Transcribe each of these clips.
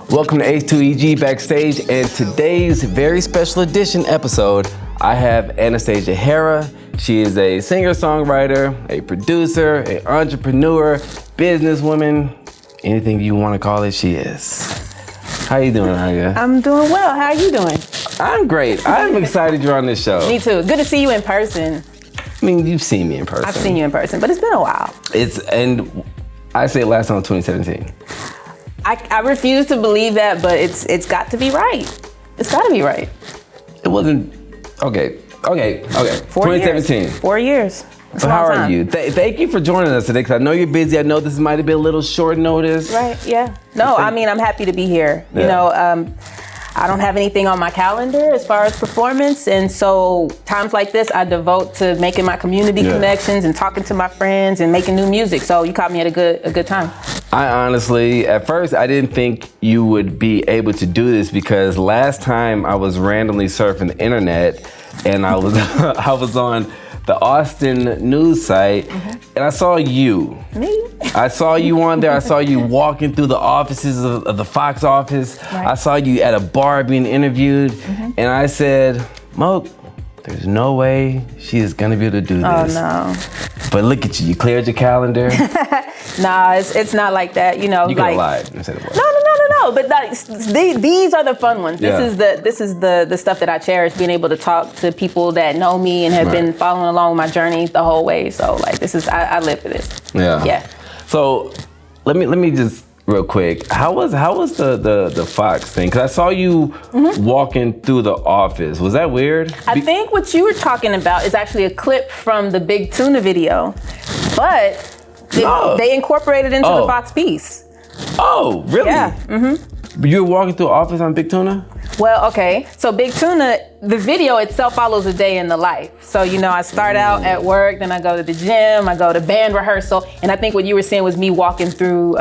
Welcome to H2EG Backstage, and today's very special edition episode, I have Anastasia Hera. She is a singer-songwriter, a producer, an entrepreneur, businesswoman, anything you want to call it, she is. How you doing, Aya? I'm doing well. How are you doing? I'm great. I'm excited you're on this show. Me too. Good to see you in person. I mean, you've seen me in person. I've seen you in person, but it's been a while. And I say last time 2017. I refuse to believe that, but it's got to be right. It's got to be right. It wasn't, okay. 2017. 4 years. So how are you? Thank you for joining us today, because I know you're busy. I know this might have been a little short notice. Right, yeah. No, I mean, I'm happy to be here. Yeah. You know, I don't have anything on my calendar as far as performance, and so times like this I devote to making my community connections and talking to my friends and making new music. So you caught me at a good time. I honestly, at first, I didn't think you would be able to do this, because last time I was randomly surfing the internet and I was I was on the Austin news site, and I saw you. Me? I saw you on there. I saw you walking through the offices of the Fox office. Right. I saw you at a bar being interviewed, and I said, Moke, there's no way she is gonna be able to do this. Oh no. But look at you, you cleared your calendar. Nah, it's not like that, you know. You could have lied and said it was. No. But these are the fun ones. This is the stuff that I cherish, being able to talk to people that know me and have been following along with my journey the whole way. So like, this is, I live for this. Yeah. Yeah. So let me just real quick. How was the Fox thing? Because I saw you walking through the office. Was that weird? I think what you were talking about is actually a clip from the Big Tuna video, but they incorporated into the Fox piece. Oh, really? Yeah. You were walking through the office on Big Tuna? Well, okay. So Big Tuna, the video itself follows a day in the life. So, you know, I start out at work, then I go to the gym, I go to band rehearsal, and I think what you were saying was me walking through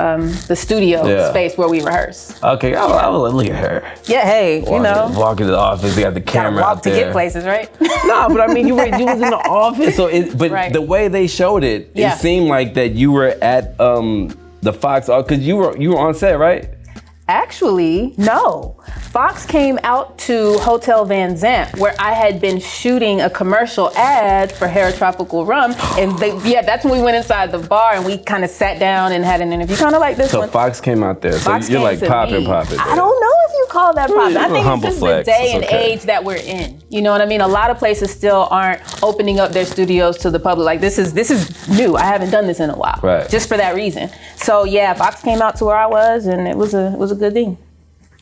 the studio space where we rehearse. Okay, I will look at her. Yeah, hey, Walking to the office, they got the camera out there. To get places, right? No, but I mean, you was in the office, so the way they showed it, it seemed like that you were at the Fox, because you were on set, right? Actually, no. Fox came out to Hotel Van Zandt, where I had been shooting a commercial ad for Hera Tropical Rum, and that's when we went inside the bar and we kind of sat down and had an interview, kind of like this one. So Fox came out there. Fox so you're like popping. I don't know if you call that popping. I think it's just the day and age that we're in. You know what I mean? A lot of places still aren't opening up their studios to the public. Like this is new. I haven't done this in a while. Right. Just for that reason. So yeah, Fox came out to where I was, and it was a good thing.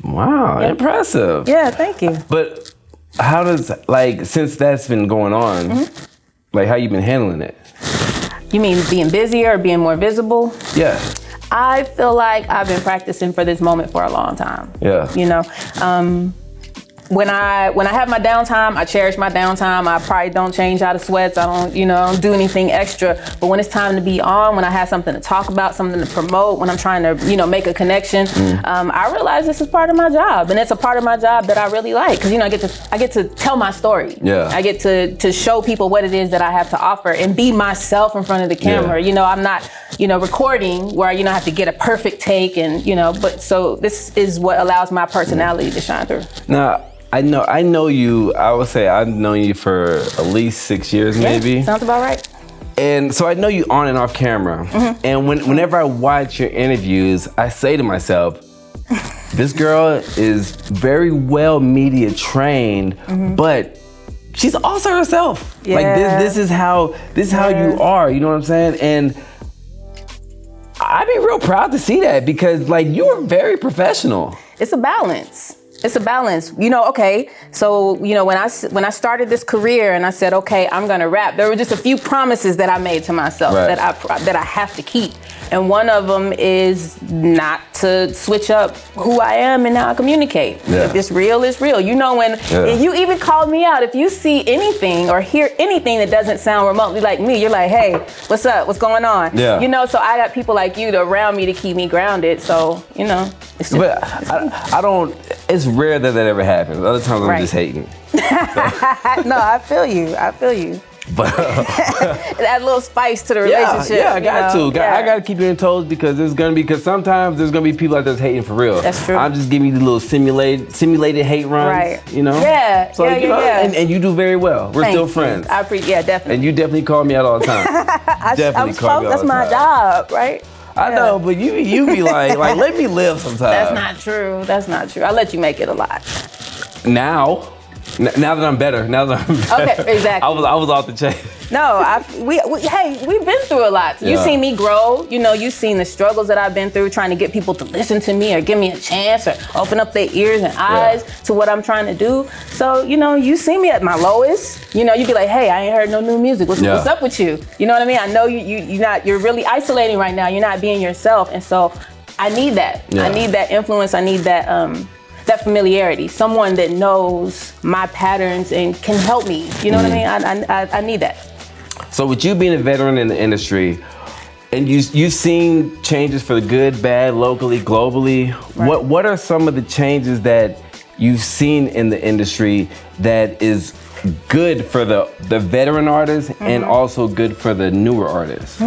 Wow, impressive. Yeah, thank you. But how does, since that's been going on, how you been handling it? You mean being busier or being more visible? Yeah. I feel like I've been practicing for this moment for a long time. Yeah. You know, when I have my downtime, I cherish my downtime. I probably don't change out of sweats. I don't do anything extra. But when it's time to be on, when I have something to talk about, something to promote, when I'm trying to, make a connection, I realize this is part of my job, and it's a part of my job that I really like, because I get to tell my story. Yeah. I get to show people what it is that I have to offer and be myself in front of the camera. Yeah. I'm not, recording where I have to get a perfect take, and but so this is what allows my personality to shine through. Now, I know you, I would say I've known you for at least 6 years, maybe. Sounds about right. And so I know you on and off camera. And whenever I watch your interviews, I say to myself, this girl is very well media trained, but she's also herself. Yeah. Like this is how you are, you know what I'm saying? And I'd be real proud to see that, because you're very professional. It's a balance. It's a balance. Okay, so, when I started this career and I said, okay, I'm gonna rap, there were just a few promises that I made to myself that I have to keep. And one of them is not to switch up who I am and how I communicate. Yeah. If it's real, it's real. When you even called me out, if you see anything or hear anything that doesn't sound remotely like me, you're like, hey, what's up? What's going on? Yeah. So I got people like you around me to keep me grounded. So, it's just, but I don't, it's rare that ever happens. Other times I'm just hating. No, I feel you. But it adds a little spice to the relationship. Yeah, I got to. I got to keep you in toes because because sometimes there's gonna be people out there hating for real. That's true. I'm just giving you the little simulated hate runs. Right. You know. Yeah. So and you do very well. We're still friends. I appreciate. Yeah, definitely. And you definitely call me out all the time. That's my job, right? I know, but you be like let me live sometimes. That's not true. That's not true. I let you make it a lot. Now that I'm better. Okay, exactly. I was off the chain. No, we've been through a lot. You've seen me grow. You know, you've seen the struggles that I've been through trying to get people to listen to me or give me a chance or open up their ears and eyes to what I'm trying to do. So, you know, you see me at my lowest. You know, you'd be like, hey, I ain't heard no new music. What's up with you? You know what I mean? I know you're really isolating right now. You're not being yourself. And so I need that. Yeah. I need that influence. I need that familiarity, someone that knows my patterns and can help me. You know what I mean? I need that. So with you being a veteran in the industry, and you've seen changes for the good, bad, locally, globally, right. What are some of the changes that you've seen in the industry that is good for the veteran artists and also good for the newer artists?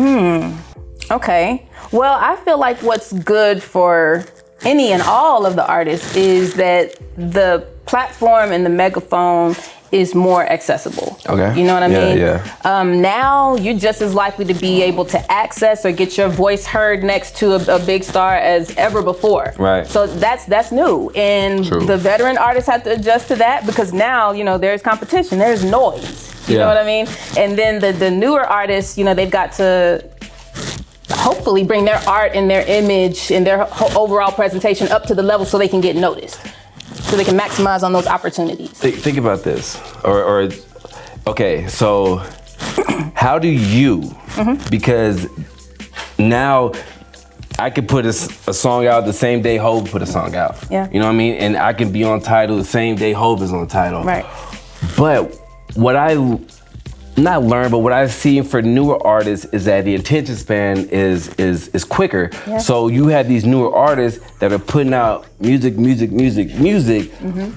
Okay. Well, I feel like what's good for any and all of the artists is that the platform and the megaphone is more accessible. Okay. You know what I mean? Yeah. Now you're just as likely to be able to access or get your voice heard next to a big star as ever before. Right. So that's new. And the veteran artists have to adjust to that because now, you know, there's competition, there's noise. You know what I mean? And then the newer artists, you know, they've got to hopefully bring their art and their image and their overall presentation up to the level so they can get noticed, so they can maximize on those opportunities. Think about this, okay, so how do you, because now I could put a song out the same day Hov put a song out. Yeah. You know what I mean? And I can be on Tidal the same day Hov is on Tidal. Right. But what I've seen for newer artists is that the attention span is quicker. Yeah. So you have these newer artists that are putting out music,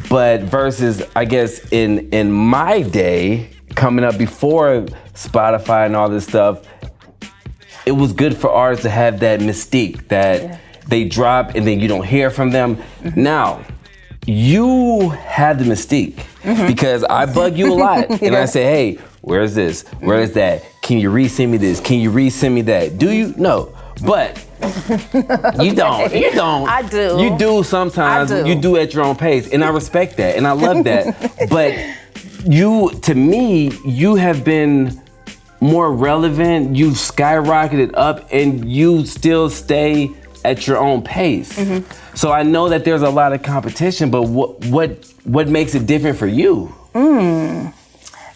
but versus, I guess, in my day, coming up before Spotify and all this stuff, it was good for artists to have that mystique that they drop and then you don't hear from them. Now, you have the mystique because I bug you a lot and I say, hey, where's this? Where is that? Can you resend me this? Can you resend me that? Do you? No. But you don't. You don't. I do. You do sometimes. You do at your own pace. And I respect that. And I love that. But to me, you have been more relevant. You've skyrocketed up and you still stay at your own pace. So I know that there's a lot of competition, but what makes it different for you?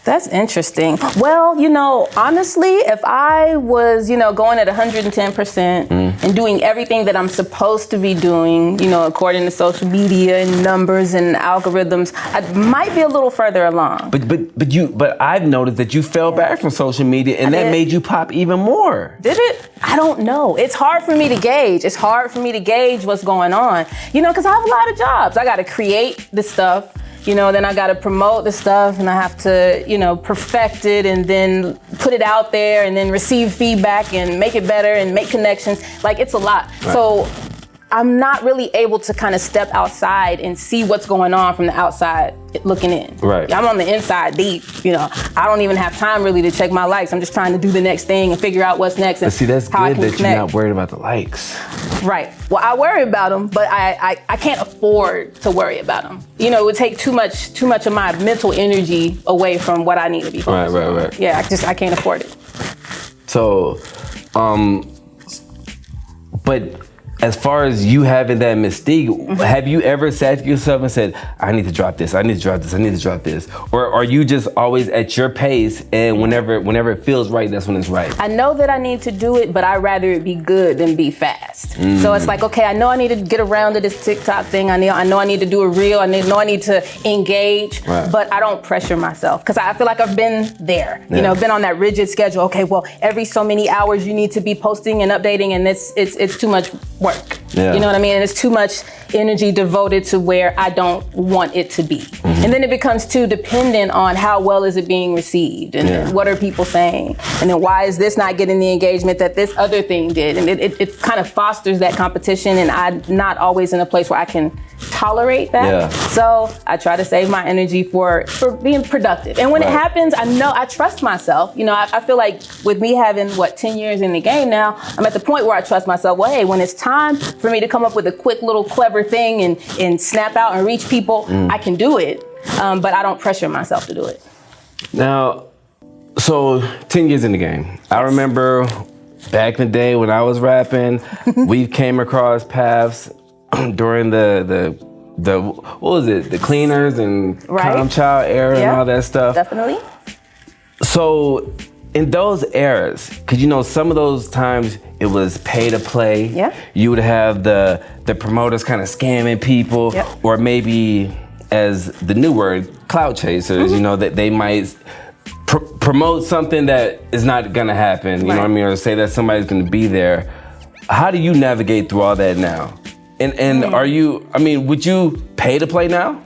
That's interesting. Well, you know, honestly, if I was, you know, going at 110% and doing everything that I'm supposed to be doing, you know, according to social media and numbers and algorithms, I might be a little further along. But I've noticed that you fell back from social media and that made you pop even more. Did it? I don't know. It's hard for me to gauge. It's hard for me to gauge what's going on, you know, because I have a lot of jobs. I got to create the stuff. You know, then I got to promote the stuff and I have to, you know, perfect it and then put it out there and then receive feedback and make it better and make connections. Like, it's a lot. Right. So I'm not really able to kind of step outside and see what's going on from the outside looking in. Right. I'm on the inside deep, you know. I don't even have time really to check my likes. I'm just trying to do the next thing and figure out what's next and see, that's how I good can that connect. You're not worried about the likes. Right. Well, I worry about them, but I can't afford to worry about them. You know, it would take too much of my mental energy away from what I need to be focused on. Right. Yeah, I can't afford it. So, but as far as you having that mystique, have you ever sat to yourself and said, I need to drop this, I need to drop this, I need to drop this? Or are you just always at your pace and whenever it feels right, that's when it's right? I know that I need to do it, but I'd rather it be good than be fast. So it's like, okay, I know I need to get around to this TikTok thing. I know I need to do a reel. I need to engage, but I don't pressure myself because I feel like I've been there. You know, been on that rigid schedule. Okay, well, every so many hours you need to be posting and updating and it's too much work. Yeah. You know what I mean? And it's too much energy devoted to where I don't want it to be. And then it becomes too dependent on how well is it being received and what are people saying? And then why is this not getting the engagement that this other thing did? And it kind of fosters that competition, and I'm not always in a place where I can tolerate that. Yeah. So I try to save my energy for being productive. And when it happens, I trust myself. You know, I feel like with me having 10 years in the game now, I'm at the point where I trust myself. Well, hey, when it's time for me to come up with a quick little clever thing and snap out and reach people, I can do it. But I don't pressure myself to do it. Now, so 10 years in the game. I remember back in the day when I was rapping, we came across paths during the what was it? The Cleaners and Calm Child era and all that stuff. Definitely. So in those eras, because you know some of those times it was pay to play. Yeah. You would have the promoters kind of scamming people, or maybe as the new word, clout chasers. You know that they might promote something that is not gonna happen. You know what I mean, or say that somebody's gonna be there. How do you navigate through all that now? And are you? I mean, would you pay to play now?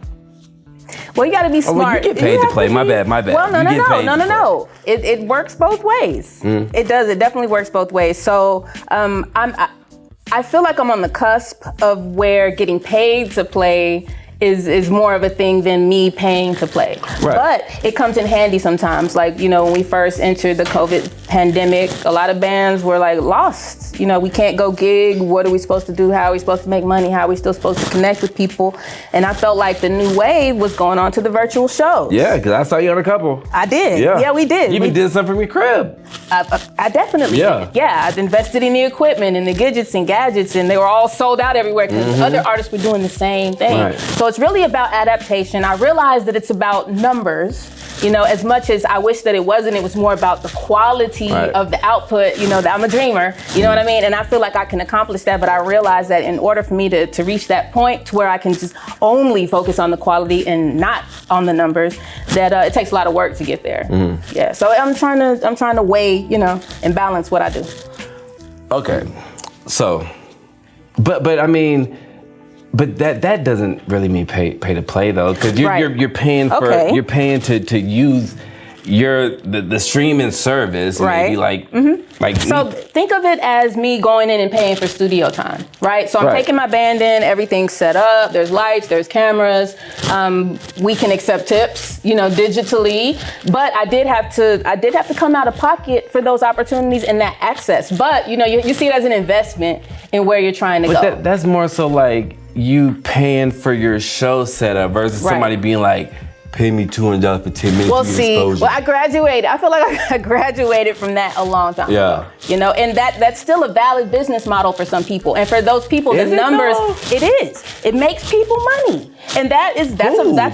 Well, you got to be smart. Well, you get paid to play. My bad. Well, no. It works both ways. It does. It definitely works both ways. So I feel like I'm on the cusp of where getting paid to play is more of a thing than me paying to play. Right. But it comes in handy sometimes. Like, you know, when we first entered the COVID pandemic, a lot of bands were like lost. You know, we can't go gig. What are we supposed to do? How are we supposed to make money? How are we still supposed to connect with people? And I felt like the new wave was going on to the virtual shows. Yeah, because I saw you on a couple. I did. Yeah, we did. You even did something from your crib. I definitely did. Yeah, I've invested in the equipment and the gadgets, and they were all sold out everywhere because other artists were doing the same thing. Right. So it's really about adaptation. I realized that it's about numbers, you know, as much as I wish that it wasn't. It was more about the quality of the output, you know, that I'm a dreamer, you know what I mean? And I feel like I can accomplish that, but I realized that in order for me to reach that point to where I can just only focus on the quality and not on the numbers, that it takes a lot of work to get there. Yeah, so I'm trying to weigh, you know, and balance what I do. Okay, so, but I mean, but that doesn't really mean pay to play though, because you're paying for you're paying to use the streaming service, maybe like So think of it as me going in and paying for studio time, right? So I'm taking my band in, everything's set up, there's lights, there's cameras, we can accept tips, you know, digitally, but I did have to come out of pocket for those opportunities and that access. But you know, you see it as an investment in where you're trying to go. That's more so like you paying for your show setup versus somebody being like, pay me $200 for 10 minutes. Well, see, I graduated. I feel like I graduated from that a long time ago. You know, and that's still a valid business model for some people. And for those people, the numbers, it is. It makes people money. And that's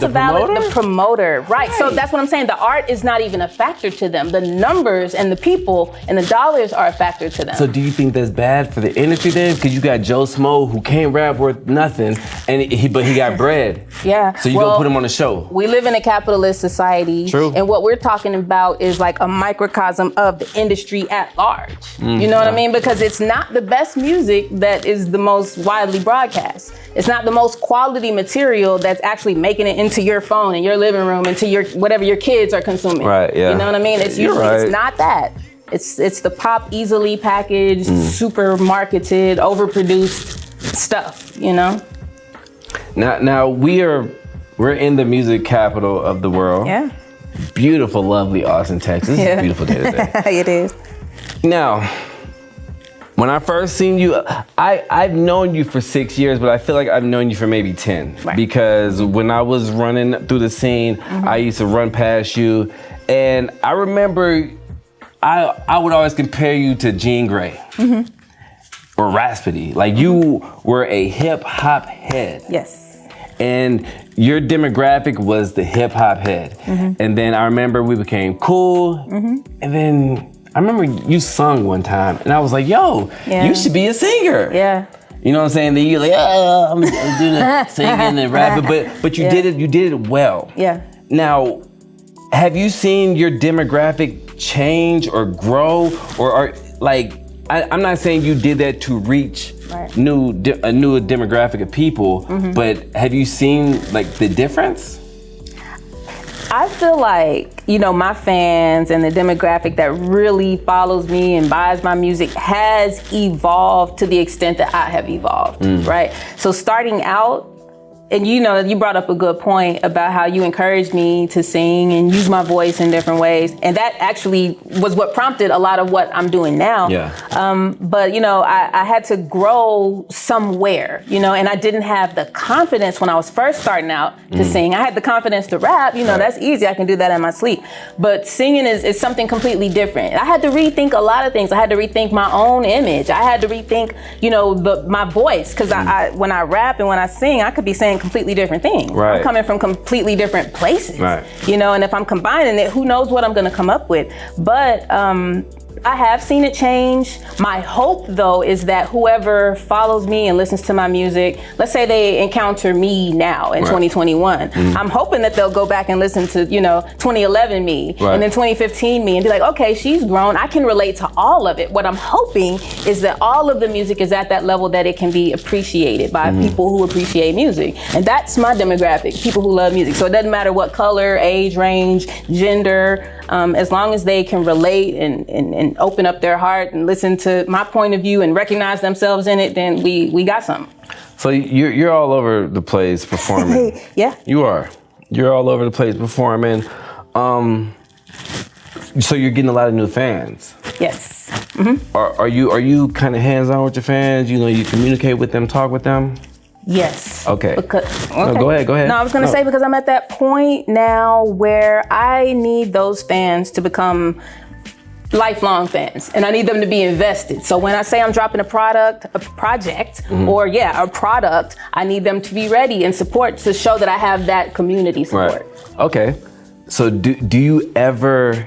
a valid, the promoter, right? So that's what I'm saying. The art is not even a factor to them. The numbers and the people and the dollars are a factor to them. So do you think that's bad for the industry then? Because you got Joe Smo who can't rap worth nothing, but he got bread. Yeah. So you gonna put him on the show. We live in a capitalist society. True. And what we're talking about is like a microcosm of the industry at large. You know what I mean? Because it's not the best music that is the most widely broadcast. It's not the most quality material that's actually making it into your phone and your living room, into your whatever your kids are consuming. Right, yeah. You know what I mean? It's usually it's not that. It's the pop easily packaged, super marketed, overproduced stuff, you know? Now we're in the music capital of the world. Yeah. Beautiful, lovely Austin, Texas. Yeah. Beautiful day today. It is. Now, when I first seen you, I've known you for 6 years, but I feel like I've known you for maybe 10. Right. Because when I was running through the scene, I used to run past you. And I remember I would always compare you to Jean Grey or Raspity. Like you were a hip hop head. Yes. And your demographic was the hip hop head. And then I remember we became cool. And then I remember you sung one time and I was like, yo, you should be a singer. Yeah. You know what I'm saying? Then you're like, I'm doing the singing and rapping, but you did it well. Yeah. Now, have you seen your demographic change or grow, or like, I'm not saying you did that to reach new demographic of people. But have you seen like the difference? I feel like, you know, my fans and the demographic that really follows me and buys my music has evolved to the extent that I have evolved, right? So starting out, and you know, you brought up a good point about how you encouraged me to sing and use my voice in different ways. And that actually was what prompted a lot of what I'm doing now. But, you know, I had to grow somewhere, you know, and I didn't have the confidence when I was first starting out to sing. I had the confidence to rap, you know, that's easy. I can do that in my sleep. But singing is something completely different. I had to rethink a lot of things. I had to rethink my own image. I had to rethink, you know, my voice. Because I when I rap and when I sing, I could be saying completely different things. I'm coming from completely different places. You know, and if I'm combining it, who knows what I'm gonna come up with. But I have seen it change. My hope, though, is that whoever follows me and listens to my music, let's say they encounter me now in 2021, I'm hoping that they'll go back and listen to, you know, 2011 me and then 2015 me and be like, okay, she's grown. I can relate to all of it. What I'm hoping is that all of the music is at that level that it can be appreciated by people who appreciate music. And that's my demographic, people who love music. So it doesn't matter what color, age range, gender, as long as they can relate and open up their heart and listen to my point of view and recognize themselves in it, then we got something. So you're all over the place performing. You are. You're all over the place performing. So you're getting a lot of new fans. Yes. Are you kind of hands-on with your fans? You know, you communicate with them, talk with them? Yes. Okay. No, go ahead. No, I was going to say, because I'm at that point now where I need those fans to become lifelong fans, and I need them to be invested. So when I say I'm dropping a project, or a product, I need them to be ready and support to show that I have that community support. Okay. So do you ever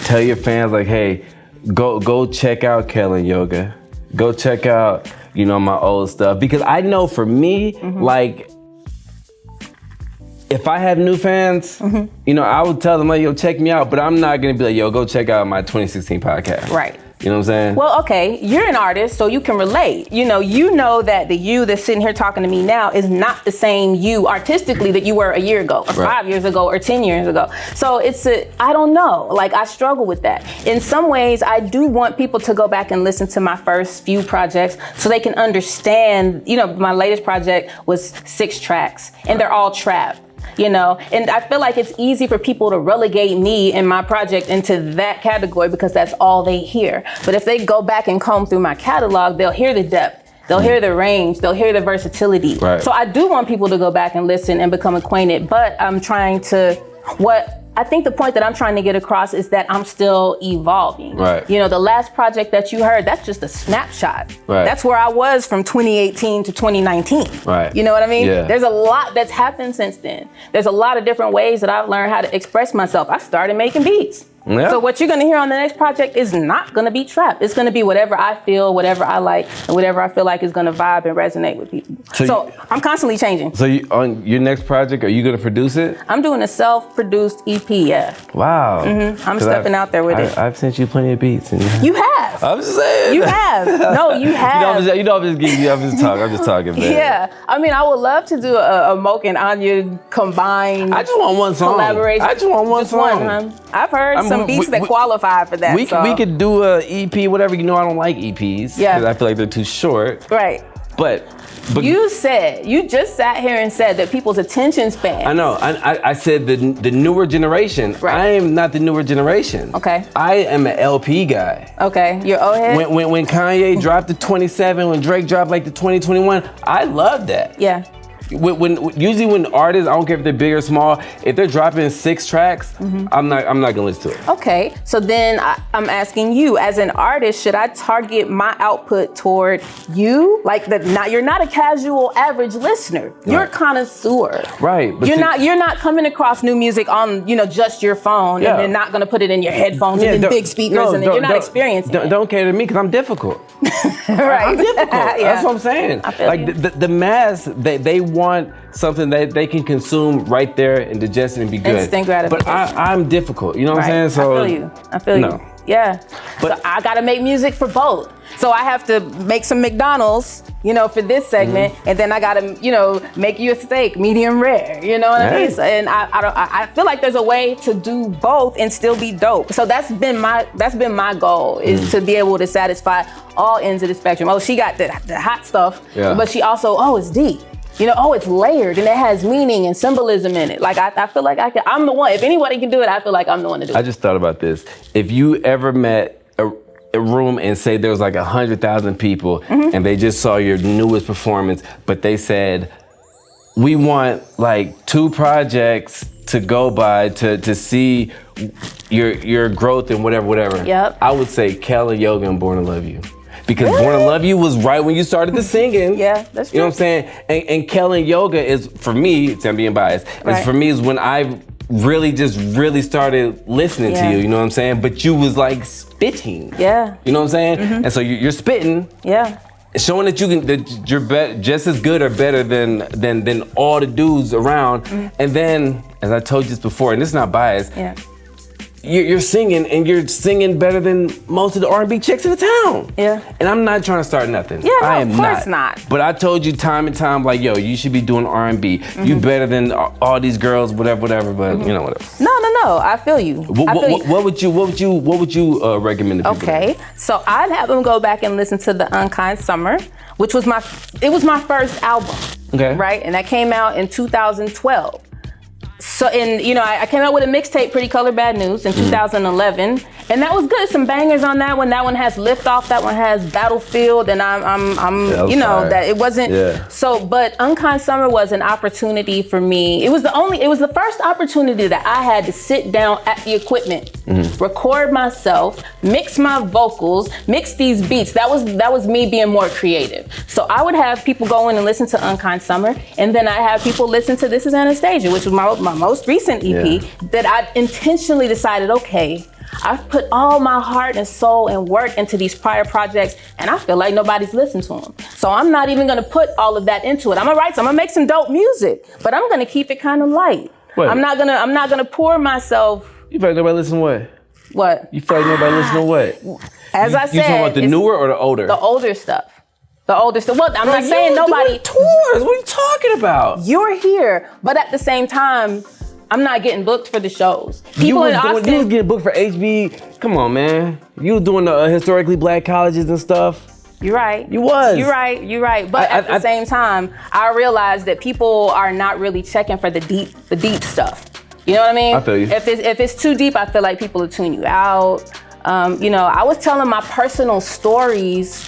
tell your fans like, hey, go check out Kellen Yoga, go check out, you know, my old stuff? Because I know for me, like, if I have new fans, you know, I would tell them, like, yo, check me out, but I'm not gonna be like, yo, go check out my 2016 podcast. You know what I'm saying? Well, okay, you're an artist, so you can relate. You know that the you that's sitting here talking to me now is not the same you artistically that you were a year ago, or 5 years ago, or 10 years ago. So I don't know, like, I struggle with that. In some ways, I do want people to go back and listen to my first few projects so they can understand, you know, my latest project was 6 tracks, and they're all trap. You know, and I feel like it's easy for people to relegate me and my project into that category because that's all they hear. But if they go back and comb through my catalog, they'll hear the depth, they'll hear the range, they'll hear the versatility. So I do want people to go back and listen and become acquainted, but I'm trying to, I think the point that I'm trying to get across is that I'm still evolving. You know, the last project that you heard, that's just a snapshot. That's where I was from 2018 to 2019. You know what I mean? There's a lot that's happened since then. There's a lot of different ways that I've learned how to express myself. I started making beats. So what you're gonna hear on the next project is not gonna be trap. It's gonna be whatever I feel, whatever I like, and whatever I feel like is gonna vibe and resonate with people. So I'm constantly changing. So on your next project, are you gonna produce it? I'm doing a self-produced EP, Wow. I'm stepping out there with it. I've sent you plenty of beats. And you have. I'm just saying. You have. No, you have. I'm just talking, man. Yeah. I mean, I would love to do a Moke and Anya combined. I just want one song. Collaboration. I just want one song. I've heard some beats that qualify for that. We could do a EP, whatever. You know, I don't like EPs. Because I feel like they're too short. But you just sat here and said that people's attention span. I know. I said the newer generation. I am not the newer generation. I am an LP guy. You're old head? When Kanye dropped the 27, when Drake dropped like the 2021, I love that. Usually when artists, I don't care if they're big or small, if they're dropping 6 tracks, I'm not gonna listen to it. So then I'm asking you, as an artist, should I target my output toward you? Like you're not a casual average listener. You're a connoisseur. But you're not coming across new music on, you know, just your phone and then not gonna put it in your headphones and then big speakers and then you're not experiencing it. Don't cater to me because I'm difficult. I'm difficult. That's what I'm saying. Like the mass, they want something that they can consume right there and digest it and be good. Instant gratification. But I'm difficult, you know what I'm saying? So I feel you. Yeah. But so I gotta make music for both. So I have to make some McDonald's, for this segment, and then I gotta, make you a steak, medium rare. You know what I mean? And I feel like there's a way to do both and still be dope. So that's been my goal, is to be able to satisfy all ends of the spectrum. Oh, she got the hot stuff, but she also, it's deep. It's layered and it has meaning and symbolism in it. Like I feel like I'm the one. If anybody can do it, I feel like I'm the one to do it. I just thought about this. If you ever met a room and say there was like 100,000 people and they just saw your newest performance, but they said, we want like 2 projects to go by to see your growth and whatever. Yep. I would say Kel and Yoga and Born to Love You. Because Born to Love You was right when you started the singing. Yeah, that's true. You know what I'm saying? And Kel and Yoga is, for me, I'm being biased, is when I really started listening to you, you know what I'm saying? But you was like spitting. Yeah. You know what I'm saying? And so you're spitting. Yeah. Showing that you're just as good or better than all the dudes around. And then, as I told you this before, and this is not biased, you're singing and you're singing better than most of the R&B chicks in the town. Yeah. And I'm not trying to start nothing. Yeah, no, I am of course not. But I told you time and time, like, yo, you should be doing R&B. You better than all these girls, whatever. But whatever. No. I feel you. What would you recommend to people? Okay, so I'd have them go back and listen to the Unkind Summer, which was my first album. Okay. Right, and that came out in 2012. So, I came out with a mixtape, Pretty Color Bad News, in 2011, and that was good. Some bangers on that one. That one has Lift Off. That one has Battlefield, and that it wasn't. Yeah. So, but Unkind Summer was an opportunity for me. It was the first opportunity that I had to sit down at the equipment, record myself, mix my vocals, mix these beats. That was me being more creative. So I would have people go in and listen to Unkind Summer, and then I have people listen to This Is Anastasia, which was my most recent EP, that I intentionally decided, okay, I've put all my heart and soul and work into these prior projects, and I feel like nobody's listened to them. So I'm not even gonna put all of that into it. I'm gonna make some dope music, but I'm gonna keep it kind of light. Wait. I'm not gonna pour myself. You feel like nobody listen to what? What? You feel like nobody listen to what? As I said, you talking about the newer or the older? The older stuff. The older stuff. Well, I'm not saying nobody. Tours. What are you talking about? You're here, but at the same time, I'm not getting booked for the shows. People in Austin. You was getting booked for HB. Come on, man. You was doing the historically black colleges and stuff. You're right. You was. You're right. But at the same time, I realized that people are not really checking for the deep stuff. You know what I mean? I feel you. If it's too deep, I feel like people will tune you out. I was telling my personal stories,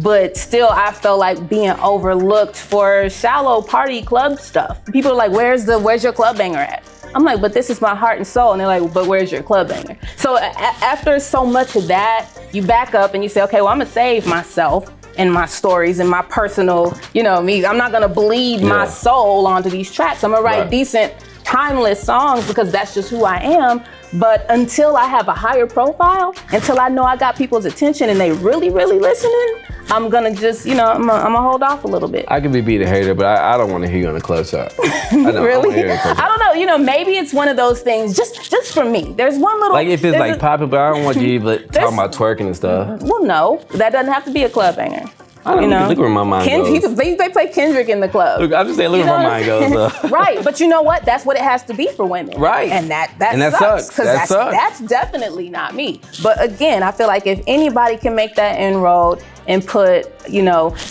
but still I felt like being overlooked for shallow party club stuff. People are like, where's your club banger at? I'm like, but this is my heart and soul. And they're like, but where's your club banger? So after so much of that, you back up and you say, okay, well, I'm gonna save myself and my stories and my personal, me. I'm not gonna bleed my soul onto these tracks. I'm gonna write decent, timeless songs because that's just who I am. But until I have a higher profile, until I know I got people's attention and they really, really listening, I'm gonna just, I'm gonna hold off a little bit. I can be the hater, but I don't want to hear you on the club shot. Really? I don't know. Maybe it's one of those things. Just for me, there's one little. Like if it's like popping, but I don't want you talking about twerking and stuff. Well, no, that doesn't have to be a club banger. I don't know. Look where my mind goes. They play Kendrick in the club. Look, I'm just saying, look where my mind goes. Right, but you know what? That's what it has to be for women. Right. And that sucks. Because that's definitely not me. But again, I feel like if anybody can make that inroad and put,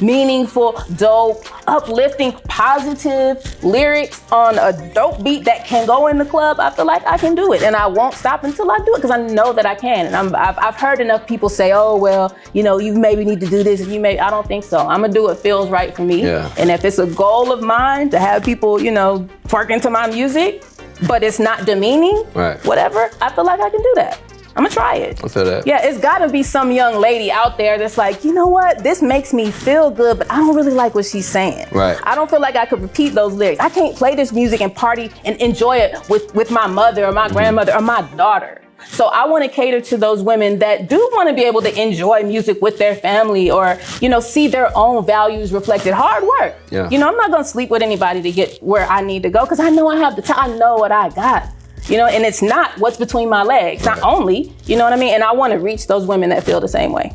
meaningful, dope, uplifting, positive lyrics on a dope beat that can go in the club, I feel like I can do it. And I won't stop until I do it because I know that I can. And I've heard enough people say, oh, well, you maybe need to do this. And I don't think so. I'm going to do what feels right for me. Yeah. And if it's a goal of mine to have people, twerk into my music, but it's not demeaning, whatever, I feel like I can do that. I'm gonna try it. I feel that. Yeah, it's gotta be some young lady out there that's like, you know what? This makes me feel good, but I don't really like what she's saying. Right. I don't feel like I could repeat those lyrics. I can't play this music and party and enjoy it with my mother or my grandmother or my daughter. So I want to cater to those women that do want to be able to enjoy music with their family or, see their own values reflected. Hard work. Yeah. I'm not going to sleep with anybody to get where I need to go because I know I have the time. I know what I got. And it's not what's between my legs. Not only, you know what I mean? And I want to reach those women that feel the same way.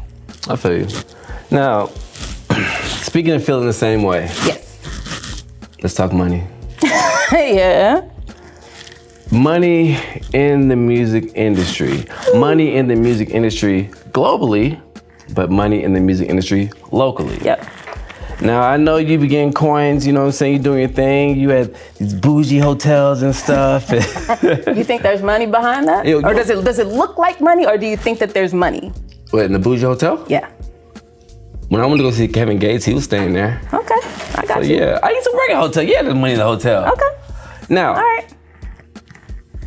I feel you. Now, speaking of feeling the same way. Yes. Let's talk money. Yeah. Money in the music industry. Money in the music industry globally, but money in the music industry locally. Yep. Now, I know you be getting coins, you know what I'm saying? You're doing your thing. You had these bougie hotels and stuff. You think there's money behind that? Or does it look like money, or do you think that there's money? What, in the bougie hotel? Yeah. When I went to go see Kevin Gates, he was staying there. Okay, I got you. Yeah, I used to work at a hotel. Yeah, there's money in the hotel. Okay. Now, all right.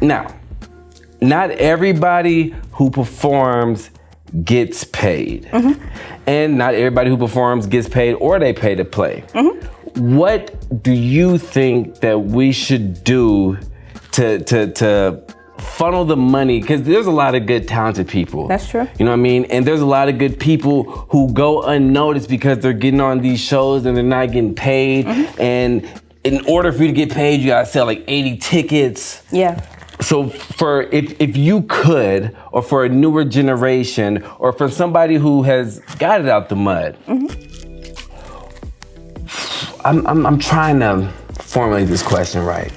Now, not everybody who performs gets paid. And not everybody who performs gets paid or they pay to play. What do you think that we should do to funnel the money? Because there's a lot of good, talented people. That's true. You know what I mean? And there's a lot of good people who go unnoticed because they're getting on these shows and they're not getting paid. And in order for you to get paid, you gotta sell like 80 tickets. Yeah. So for if you could, or for a newer generation, or for somebody who has got it out the mud, I'm trying to formulate this question right.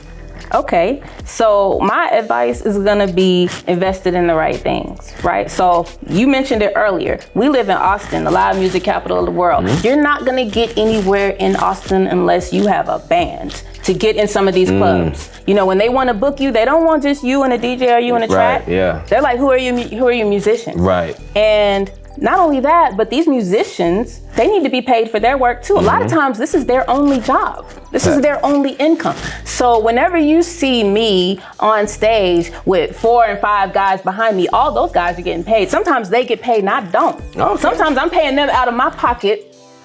Okay, so my advice is gonna be invested in the right things, right? So you mentioned it earlier. We live in Austin, the live music capital of the world. You're not gonna get anywhere in Austin unless you have a band to get in some of these clubs. You know, when they wanna book you, they don't want just you and a DJ or you and a track. Right, yeah. They're like, who are your musicians? Right. And not only that, but these musicians, they need to be paid for their work too. A lot of times this is their only job. This is their only income. So whenever you see me on stage with 4 and 5 guys behind me, all those guys are getting paid. Sometimes they get paid and I don't. Okay. Sometimes I'm paying them out of my pocket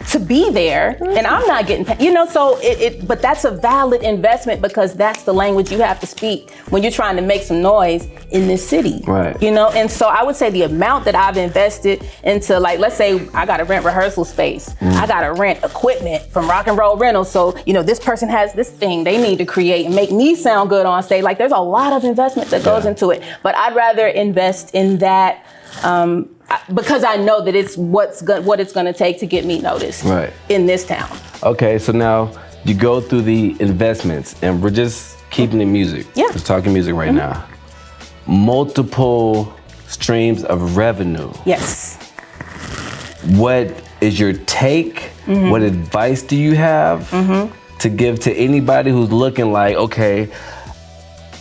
to be there and I'm not getting paid. You know, so but that's a valid investment because that's the language you have to speak when you're trying to make some noise in this city. Right. You know, and so I would say the amount that I've invested into, like, let's say I got to rent rehearsal space. I got to rent equipment from Rock and Roll Rentals. So, you know, this person has this thing they need to create and make me sound good on stage. Like, there's a lot of investment that goes into it, but I'd rather invest in that because I know that it's what it's going to take to get me noticed in this town. Okay, so now you go through the investments, and we're just keeping the music. Yeah. Just talking music right now. Multiple streams of revenue. Yes. What is your take? What advice do you have to give to anybody who's looking like, okay,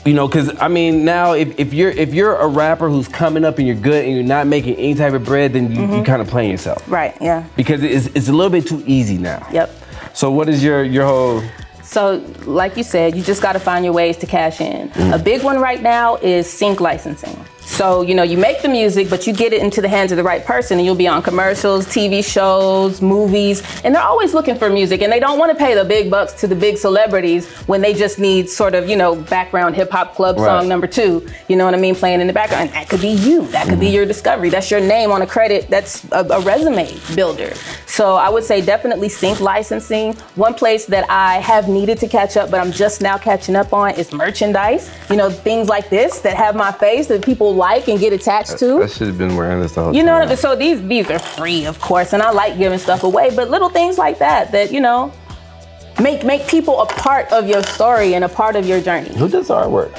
you know, because I mean, now if you're a rapper who's coming up and you're good and you're not making any type of bread, then you kind of playing yourself. Right. Yeah. Because it's a little bit too easy now. Yep. So what is your whole? So, like you said, you just got to find your ways to cash in. A big one right now is sync licensing. So, you know, you make the music, but you get it into the hands of the right person and you'll be on commercials, TV shows, movies, and they're always looking for music and they don't want to pay the big bucks to the big celebrities when they just need sort of, you know, background hip hop club song number 2, you know what I mean, playing in the background. And that could be you, that could be your discovery. That's your name on a credit, that's a resume builder. So I would say definitely sync licensing. One place that I have needed to catch up, but I'm just now catching up on is merchandise. You know, things like this that have my face that people like and get attached to. I should have been wearing this the whole time. You know, so these are free, of course, and I like giving stuff away, but little things like that, you know, make people a part of your story and a part of your journey. Who does artwork?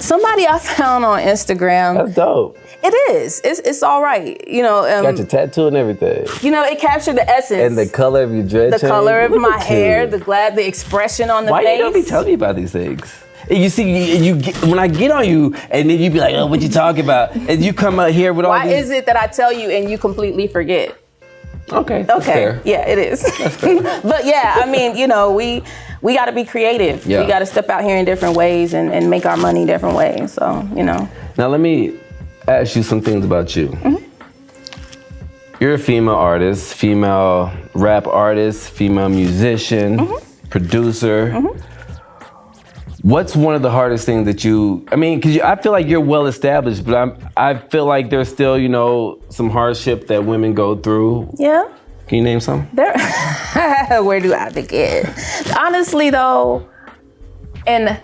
Somebody I found on Instagram. That's dope. It is. It's all right. You know, got your tattoo and everything. You know, it captured the essence. And the color of your dread. The color of my hair, the expression on the face. Why you don't be telling me about these things? You see, you get, when I get on you, and then you be like, "Oh, what you talking about?" And you come out here with all these. Why is it that I tell you and you completely forget? Okay. Fair. Yeah, it is. But yeah, I mean, you know, we got to be creative. Yeah. We got to step out here in different ways and make our money different ways. So, you know. Now let me ask you some things about you. You're a female artist, female rap artist, female musician, producer. What's one of the hardest things that because I feel like you're well established, but I feel like there's still, you know, some hardship that women go through. Yeah. Can you name some? Where do I begin? Honestly though, and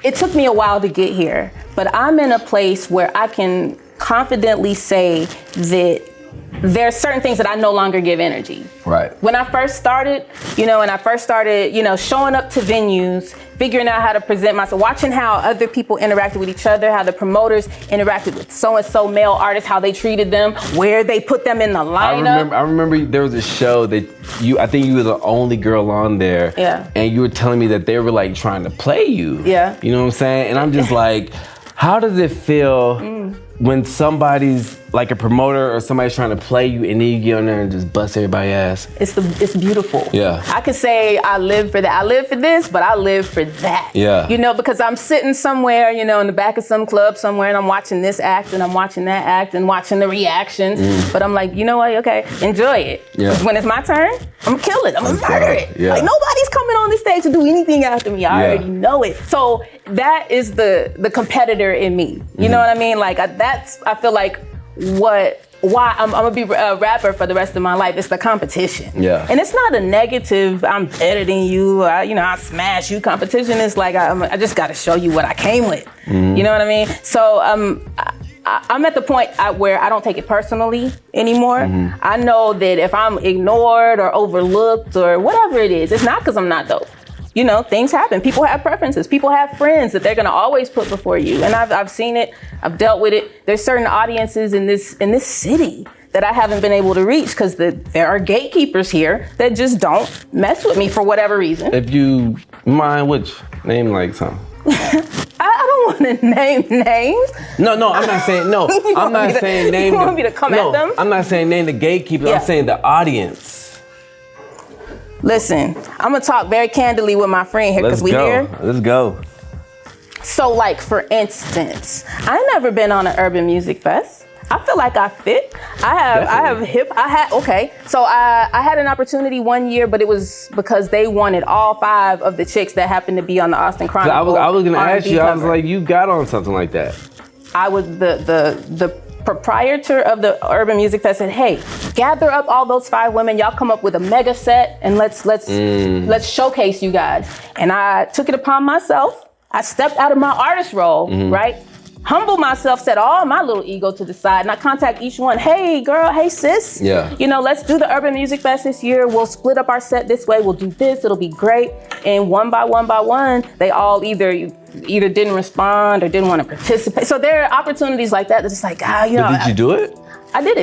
it took me a while to get here, but I'm in a place where I can confidently say that there's certain things that I no longer give energy. Right. When I first started, showing up to venues, figuring out how to present myself, watching how other people interacted with each other, how the promoters interacted with so-and-so male artists, how they treated them, where they put them in the lineup. I remember there was a show that I think you were the only girl on there. Yeah. And you were telling me that they were like trying to play you. Yeah. You know what I'm saying? And I'm just like, how does it feel when somebody's like a promoter or somebody's trying to play you and then you get on there and just bust everybody's ass? It's beautiful. Yeah. I could say I live for that. I live for this, but I live for that. Yeah. Because I'm sitting somewhere, in the back of some club somewhere, and I'm watching this act and I'm watching that act and watching the reactions. But I'm like, you know what? Okay, enjoy it. Yeah. When it's my turn, I'm gonna kill it. I'm gonna murder it. Yeah. Like nobody's coming on this stage to do anything after me. I already know it. So that is the competitor in me. You know what I mean? Like I feel like why I'm gonna be a rapper for the rest of my life. It's the competition. Yeah. And it's not a negative, I'm better than you, I smash you competition. It's like, I just gotta show you what I came with. You know what I mean? So I'm at the point where I don't take it personally anymore. I know that if I'm ignored or overlooked or whatever it is, it's not because I'm not dope. Things happen. People have preferences. People have friends that they're gonna always put before you. And I've seen it. I've dealt with it. There's certain audiences in this city that I haven't been able to reach because there are gatekeepers here that just don't mess with me for whatever reason. If you mind, which name like something? I don't want to name names. No, I'm not saying no. I'm not saying name. You want me to come at them? I'm not saying name the gatekeeper. Yeah. I'm saying the audience. Listen, I'm gonna talk very candidly with my friend here because we here. Let's go. So, like for instance, I ain't never been on an urban music fest. I feel like I fit. I had an opportunity one year, but it was because they wanted all 5 of the chicks that happened to be on the Austin Chronicle. I was gonna ask you. cover. I was like, you got on something like that. I was the proprietor of the Urban Music Fest said, hey, gather up all those 5 women, y'all come up with a mega set and let's showcase you guys. And I took it upon myself. I stepped out of my artist role, right? Humble myself, set all my little ego to the side, and I contact each one. Hey girl, hey sis. Yeah. Let's do the Urban Music Fest this year. We'll split up our set this way. We'll do this. It'll be great. And one by one, they all either didn't respond or didn't want to participate. So there are opportunities like that. That's just like, But did you do it? I did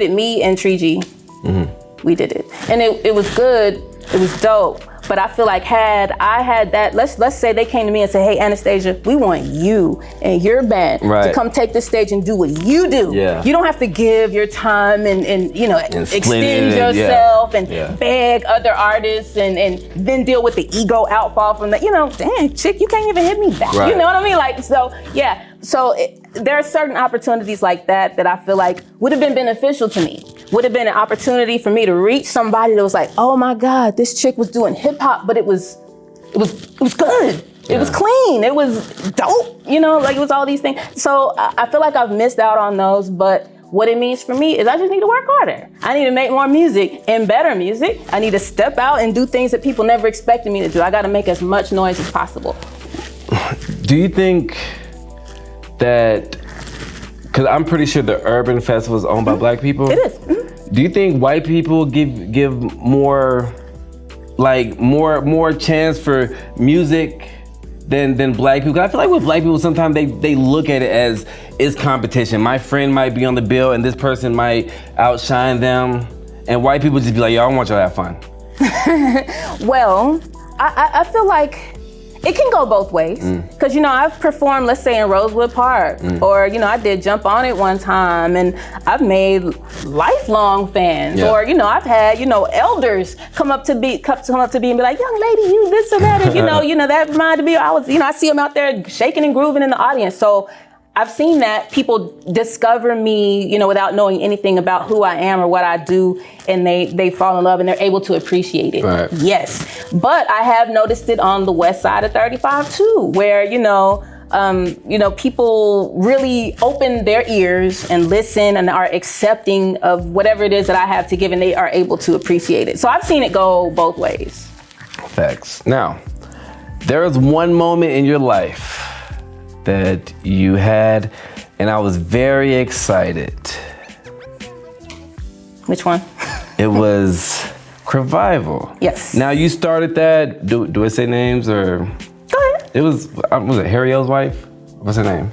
it. Me and H2EG, we did it, and it was good. It was dope. But I feel like had I had that, let's say they came to me and said, hey, Anastasia, we want you and your band to come take this stage and do what you do. Yeah. You don't have to give your time and extend yourself and beg other artists and then deal with the ego outfall from the, damn, chick, you can't even hit me back. Right. You know what I mean? Like, so, yeah. So there are certain opportunities like that I feel like would have been beneficial to me. Would have been an opportunity for me to reach somebody that was like, oh my God, this chick was doing hip hop, but it was good. It was clean. It was dope. Like it was all these things. So I feel like I've missed out on those, but what it means for me is I just need to work harder. I need to make more music and better music. I need to step out and do things that people never expected me to do. I got to make as much noise as possible. Do you think that, because I'm pretty sure the Urban Festival is owned by Black people. It is. Do you think white people give more chance for music than Black people? 'Cause I feel like with Black people, sometimes they look at it as it's competition. My friend might be on the bill and this person might outshine them. And white people just be like, yo, I want y'all to have fun. Well, I feel like it can go both ways. Because, I've performed, let's say in Rosewood Park, or, I did Jump On It one time, and I've made lifelong fans. Yeah. Or, I've had, elders come up to me and be like, young lady, you this or that, or, that reminded me, I see them out there shaking and grooving in the audience. So I've seen that people discover me, without knowing anything about who I am or what I do, and they fall in love and they're able to appreciate it. Right. Yes, but I have noticed it on the west side of 35 too, where people really open their ears and listen and are accepting of whatever it is that I have to give, and they are able to appreciate it. So I've seen it go both ways. Facts. Now, there was one moment in your life that you had, and I was very excited. Which one? It was Revival. Yes. Now you started that. Do I say names or? Go ahead. It was it Harriel's wife? What's her name?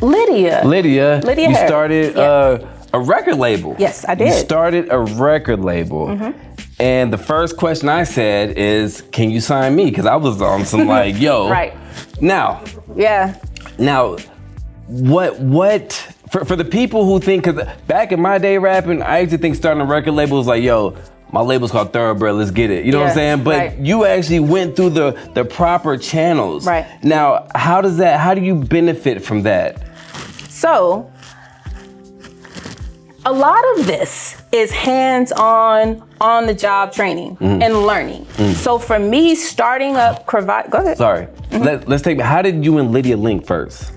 Lydia. Lydia. You Harris. started Yes. A record label. Yes, I did. You started a record label. And the first question I said is, can you sign me? Because I was on some like, yo. Right. Now. Yeah. Now, what for the people who think, because back in my day rapping, I used to think starting a record label was like, yo, my label's called Thoroughbred, let's get it. You know what I'm saying? But you actually went through the proper channels. Right. Now, how do you benefit from that? So, a lot of this is hands-on, on-the-job training and learning. So for me, starting up, go ahead. Sorry. Let's take. How did you and Lydia link first?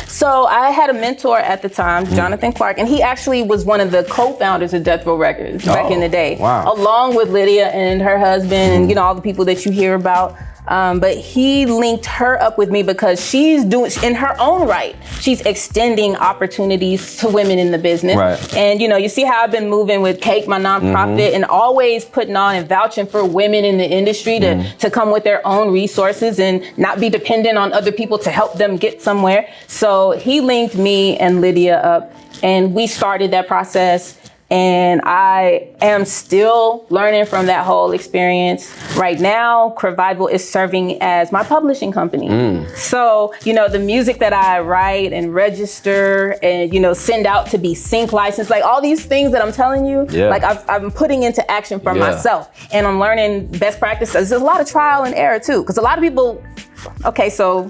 So I had a mentor at the time, Jonathan Clark, and he actually was one of the co-founders of Death Row Records back in the day. Wow. Along with Lydia and her husband and all the people that you hear about. But he linked her up with me because she's doing, in her own right, she's extending opportunities to women in the business. Right. And you see how I've been moving with Cake, my nonprofit, and always putting on and vouching for women in the industry to come with their own resources and not be dependent on other people to help them get somewhere. So he linked me and Lydia up, and we started that process. And I am still learning from that whole experience. Right now, Revival is serving as my publishing company. So, the music that I write and register and, send out to be sync licensed, like all these things that I'm telling you, like I'm putting into action for myself. And I'm learning best practices. There's a lot of trial and error too. Because a lot of people, so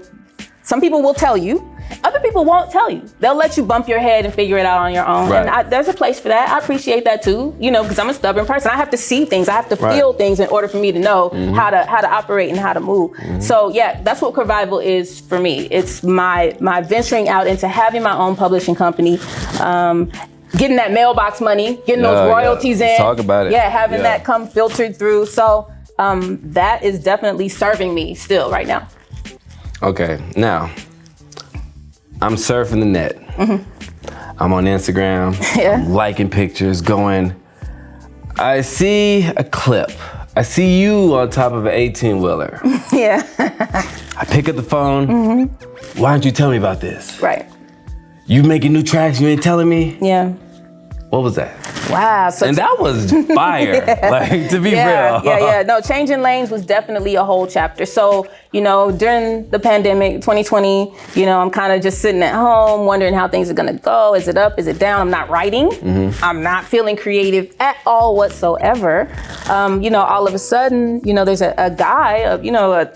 some people will tell you, other people won't tell you. They'll let you bump your head and figure it out on your own. Right. And there's a place for that. I appreciate that too, because I'm a stubborn person. I have to see things. I have to feel things in order for me to know how to operate and how to move. So yeah, that's what Revival is for me. It's my venturing out into having my own publishing company, getting that mailbox money, getting those royalties in. Talk about it. Yeah, having that come filtered through. So that is definitely serving me still right now. Okay, now, I'm surfing the net. I'm on Instagram, I'm liking pictures, going. I see a clip. I see you on top of an 18-wheeler. Yeah. I pick up the phone. Why don't you tell me about this? Right. You making new tracks, you ain't telling me? Yeah. What was that? Wow. And that was fire, like, to be real. Yeah. No, Changing Lanes was definitely a whole chapter. So, during the pandemic, 2020, I'm kind of just sitting at home wondering how things are going to go. Is it up? Is it down? I'm not writing. I'm not feeling creative at all whatsoever. All of a sudden, there's a guy,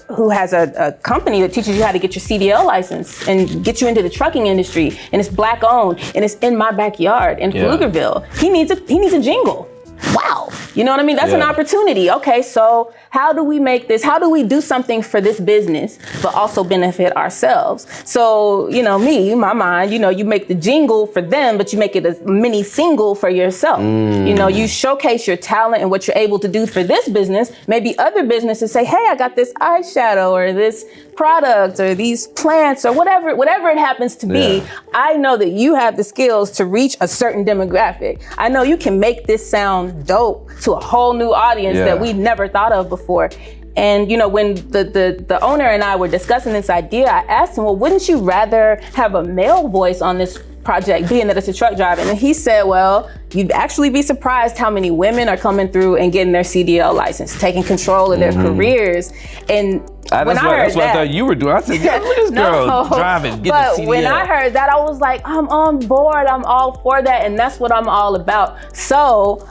who has a company that teaches you how to get your CDL license and get you into the trucking industry. And it's Black owned and it's in my backyard in Pflugerville. He needs a jingle. Wow. You know what I mean? That's an opportunity. Okay, so how do we make this? How do we do something for this business, but also benefit ourselves? So, my mind, you make the jingle for them, but you make it a mini single for yourself. You showcase your talent and what you're able to do for this business. Maybe other businesses say, hey, I got this eyeshadow or this product or these plants or whatever it happens to be. I know that you have the skills to reach a certain demographic. I know you can make this sound dope to a whole new audience that we never thought of before. And when the owner and I were discussing this idea, I asked him, well, wouldn't you rather have a male voice on this project, being that it's a truck driver? And he said, well, you'd actually be surprised how many women are coming through and getting their CDL license, taking control of their careers. And that's what I thought you were doing. I said, yeah, look at this girl driving, getting a CDL. But when I heard that, I was like, I'm on board. I'm all for that. And that's what I'm all about. So,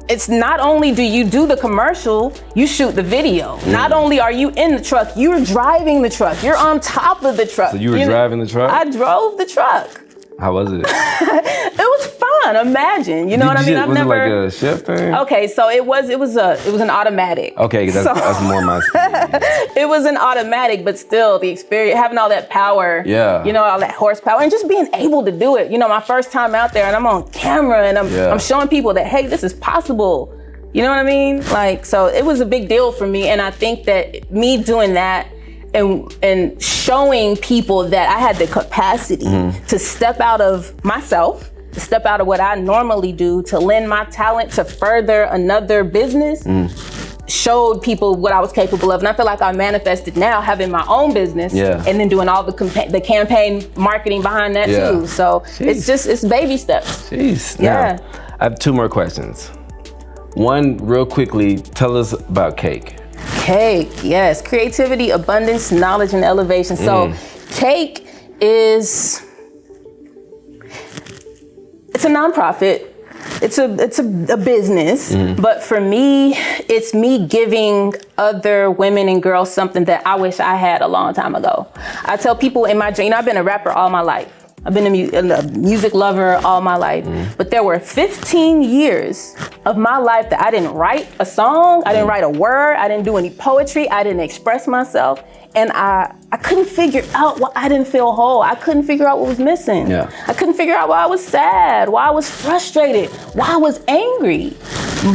it's not only do you do the commercial, you shoot the video. Not only are you in the truck, you're driving the truck. You're on top of the truck. So you were driving the truck? I drove the truck. How was it? It was fun. Imagine, what I mean? Was it like a shift thing? Okay, so it was an automatic. Okay, that's more my speed. It was an automatic, but still the experience, having all that power, all that horsepower, and just being able to do it. My first time out there, and I'm on camera, and I'm showing people that, hey, this is possible. You know what I mean? So it was a big deal for me, and I think that me doing that and showing people that I had the capacity to step out of myself step out of what I normally do to lend my talent to further another business, showed people what I was capable of. And I feel like I manifested now having my own business and then doing all the campaign marketing behind that too. So it's baby steps. Jeez. Yeah. Now, I have 2 more questions. One, real quickly, tell us about Cake. Cake, yes. Creativity, abundance, knowledge, and elevation. So Cake is, it's a nonprofit. It's a business, but for me, it's me giving other women and girls something that I wish I had a long time ago. I tell people in my dream, I've been a rapper all my life. I've been a music lover all my life, but there were 15 years of my life that I didn't write a song, I didn't write a word, I didn't do any poetry, I didn't express myself, and I couldn't figure out why I didn't feel whole. I couldn't figure out what was missing. I couldn't figure out why I was sad, why I was frustrated, why I was angry.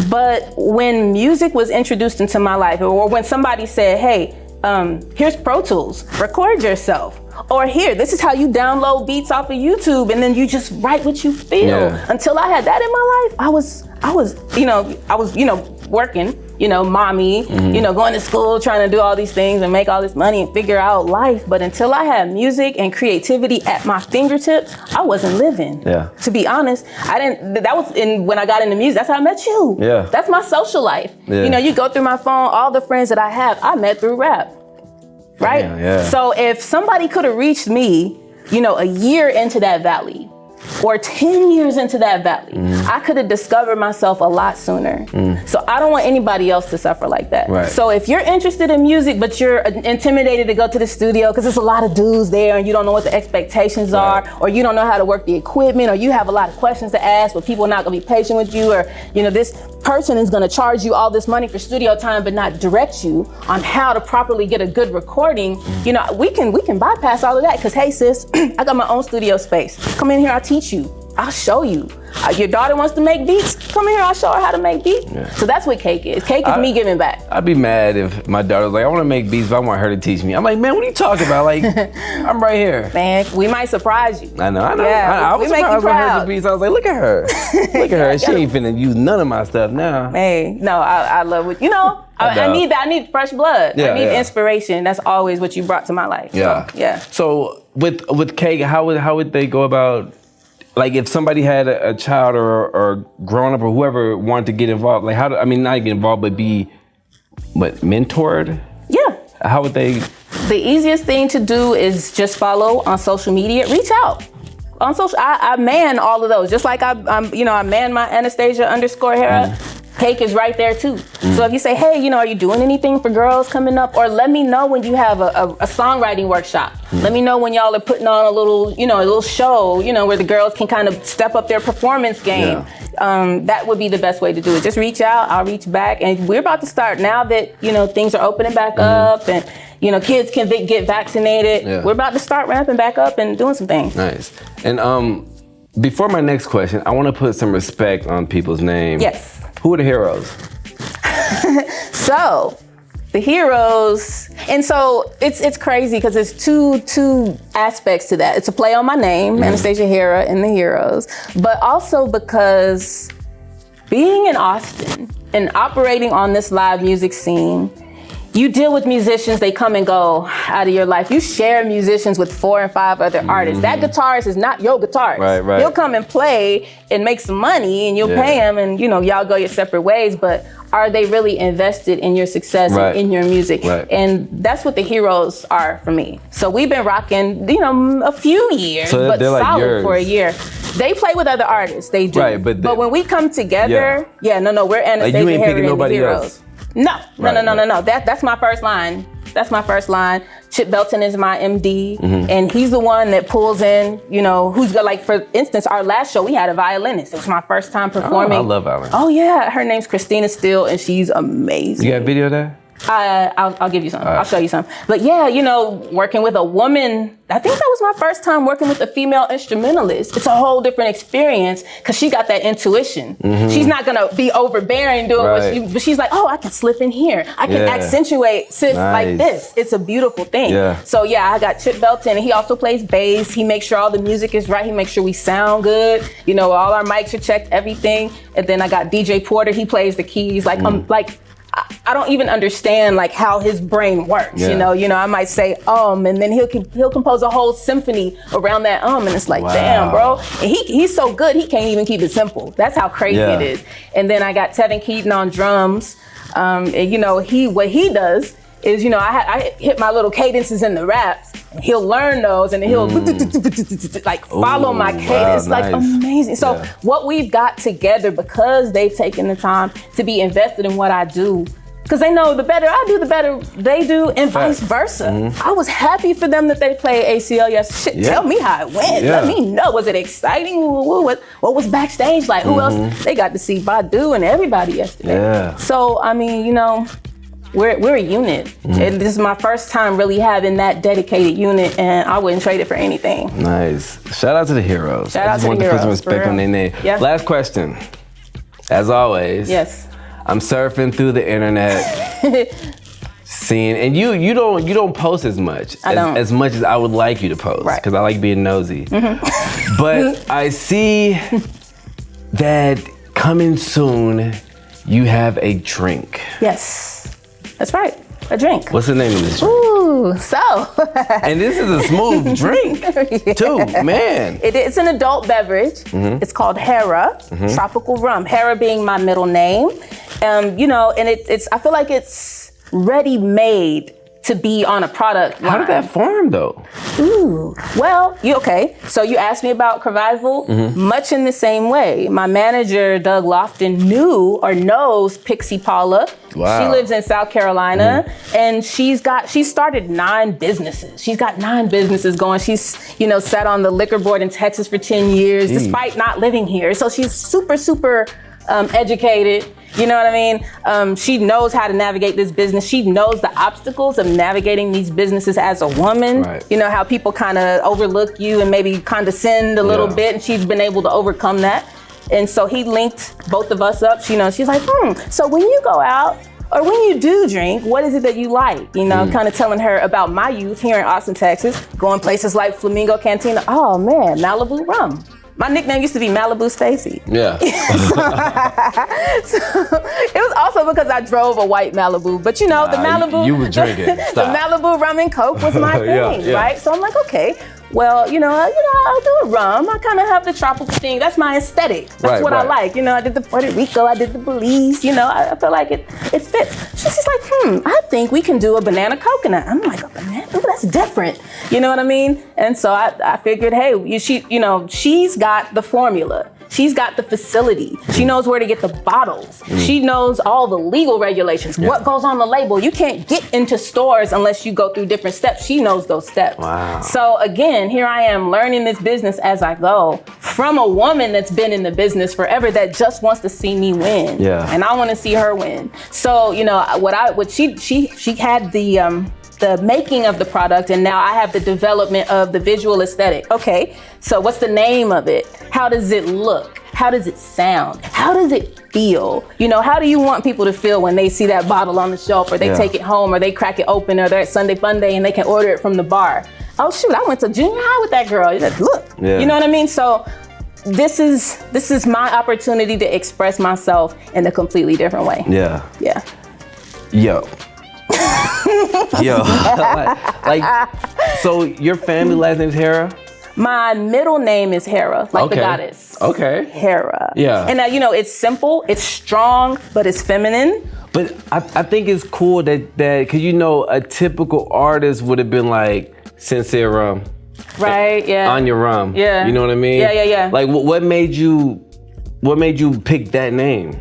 But when music was introduced into my life, or when somebody said, hey, here's Pro Tools, record yourself. Or here, this is how you download beats off of YouTube and then you just write what you feel. Until I had that in my life, I was working, mommy, going to school, trying to do all these things and make all this money and figure out life. But until I had music and creativity at my fingertips, I wasn't living. To be honest, when I got into music, that's how I met you. That's my social life. You go through my phone, all the friends that I have, I met through rap. Right? So if somebody could have reached me, a year into that valley or 10 years into that valley, I could have discovered myself a lot sooner. So I don't want anybody else to suffer like that. So if you're interested in music, but you're intimidated to go to the studio because there's a lot of dudes there and you don't know what the expectations are, or you don't know how to work the equipment, or you have a lot of questions to ask, but people are not gonna be patient with you, or this person is gonna charge you all this money for studio time but not direct you on how to properly get a good recording, we can bypass all of that, because hey sis, I got my own studio space. Come in here, I'll teach you. I'll show you. Your daughter wants to make beats? Come in here, I'll show her how to make beats. So that's what Cake is. Cake is me giving back. I'd be mad if my daughter was like, I want to make beats, but I want her to teach me. I'm like, man, what are you talking about? Like, I'm right here. Man, we might surprise you. I know. Yeah, I was surprised when I heard the beats. I was like, look at her. Look at her. She ain't finna use none of my stuff now. Hey, no, I love what, I need that. I need fresh blood. I need inspiration. That's always what you brought to my life. So with Cake, how would they go about, like, if somebody had a child or grown up or whoever wanted to get involved, like not get involved, but be mentored? How would they? The easiest thing to do is just follow on social media. Reach out on social. I man all of those. Just like I man my Anastasia _Hera. Cake is right there too. So if you say, hey, are you doing anything for girls coming up? Or let me know when you have a songwriting workshop. Let me know when y'all are putting on a little show, where the girls can kind of step up their performance game. That would be the best way to do it. Just reach out, I'll reach back. And we're about to start now that, things are opening back up and, kids can get vaccinated. We're about to start ramping back up and doing some things. Nice. And before my next question, I want to put some respect on people's names. Yes. Who are the heroes? So, the heroes, and so it's crazy because there's two aspects to that. It's a play on my name, Anastasia Hera and the heroes, but also because being in Austin and operating on this live music scene, you deal with musicians, they come and go out of your life. You share musicians with 4 and 5 other artists. That guitarist is not your guitarist. Right. He'll come and play and make some money and you'll pay him and y'all go your separate ways, but are they really invested in your success and in your music? And that's what the heroes are for me. So we've been rocking, a few years, so but solid like for a year. They play with other artists, they do. But when we come together, we're Anastasia Hera and the heroes. Else. No. That's my first line. Chip Belton is my MD, and he's the one that pulls in, who's got, like, for instance, our last show, we had a violinist. It was my first time performing. I love violin. Oh yeah, her name's Christina Steele, and she's amazing. You got a video of that? I'll give you some. I'll show you some. But yeah, you know, working with a woman, I think that was my first time working with a female instrumentalist. It's a whole different experience because she got that intuition. She's not gonna be overbearing doing but she's like, oh, I can slip in here. I can accentuate like this. It's a beautiful thing. So yeah, I got Chip Belton, and he also plays bass. He makes sure all the music is right. He makes sure we sound good. You know, all our mics are checked, everything. And then I got DJ Porter. He plays the keys. Like I don't even understand like how his brain works. You know, I might say and then he'll compose a whole symphony around that and it's like, damn, bro. And he's so good, he can't even keep it simple. That's how crazy it is. And then I got Tevin Keaton on drums. And you know, what he does is, you know, I hit my little cadences in the raps. He'll learn those and then he'll like follow my cadence. Like amazing. So what we've got together, because they've taken the time to be invested in what I do, because they know the better I do, the better they do, and vice versa. I was happy for them that they played ACL yesterday. Tell me how it went. Let me know. Was it exciting? What was backstage like? Who else? They got to see Badu and everybody yesterday. So I mean, you know, we're a unit. And this is my first time really having that dedicated unit, and I wouldn't trade it for anything. Nice. Shout out to the heroes. Shout out to the heroes. I just want to put some respect on their name. Last question. As always. Yes. I'm surfing through the internet, seeing, and you don't post as much as much as I would like you to post, because I like being nosy. But I see that coming soon, you have a drink. Yes, that's right. A drink. What's the name of this drink? Ooh, so. And this is a smooth drink, too, man. It's an adult beverage. It's called Hera, tropical rum. Hera being my middle name. You know, and it's. I feel like it's ready-made to be on a product line. How did that form, though? Ooh, well, okay. So you asked me about Curvival. Much in the same way. My manager, Doug Lofton, knows Pixie Paula. Wow. She lives in South Carolina, and she started 9 businesses. She's got 9 businesses going. She's, you know, sat on the liquor board in Texas for 10 years, despite not living here. So she's super, super educated. You know what I mean? She knows how to navigate this business. She knows the obstacles of navigating these businesses as a woman. You know, how people kind of overlook you and maybe condescend a little bit, and she's been able to overcome that. And so he linked both of us up. You know, she's like, so when you go out or when you do drink, what is it that you like? You know, kind of telling her about my youth here in Austin, Texas, going places like Flamingo Cantina. Oh man, Malibu rum. My nickname used to be Malibu Stacy. Yeah. So it was also because I drove a white Malibu. But you know, the Malibu. You were drinking. The Malibu rum and Coke was my thing, right? So I'm like, okay, well, you know, I'll do a rum. I kind of have the tropical thing. That's my aesthetic. That's what I like. You know, I did the Puerto Rico, I did the Belize. You know, I feel like it fits. She's like, I think we can do a banana coconut. I'm like, a banana? Ooh, that's different. You know what I mean? And so I figured, hey, she's got the formula. She's got the facility. She knows where to get the bottles. She knows all the legal regulations, what goes on the label. You can't get into stores unless you go through different steps. She knows those steps. Wow. So again, here I am learning this business as I go from a woman that's been in the business forever that just wants to see me win. And I want to see her win. So, you know, she had the making of the product, and now I have the development of the visual aesthetic. Okay, so what's the name of it? How does it look? How does it sound? How does it feel? You know, how do you want people to feel when they see that bottle on the shelf, or they take it home, or they crack it open, or they're at Sunday Fun Day and they can order it from the bar? Oh shoot, I went to junior high with that girl. Look, you know what I mean? So this is my opportunity to express myself in a completely different way. So your family last name is Hera? My middle name is Hera, like the goddess. Hera. And you know, it's simple, it's strong, but it's feminine. But I think it's cool that because you know, a typical artist would have been like Sincere Rum. Right, Anya Rum. You know what I mean? Like what made you pick that name?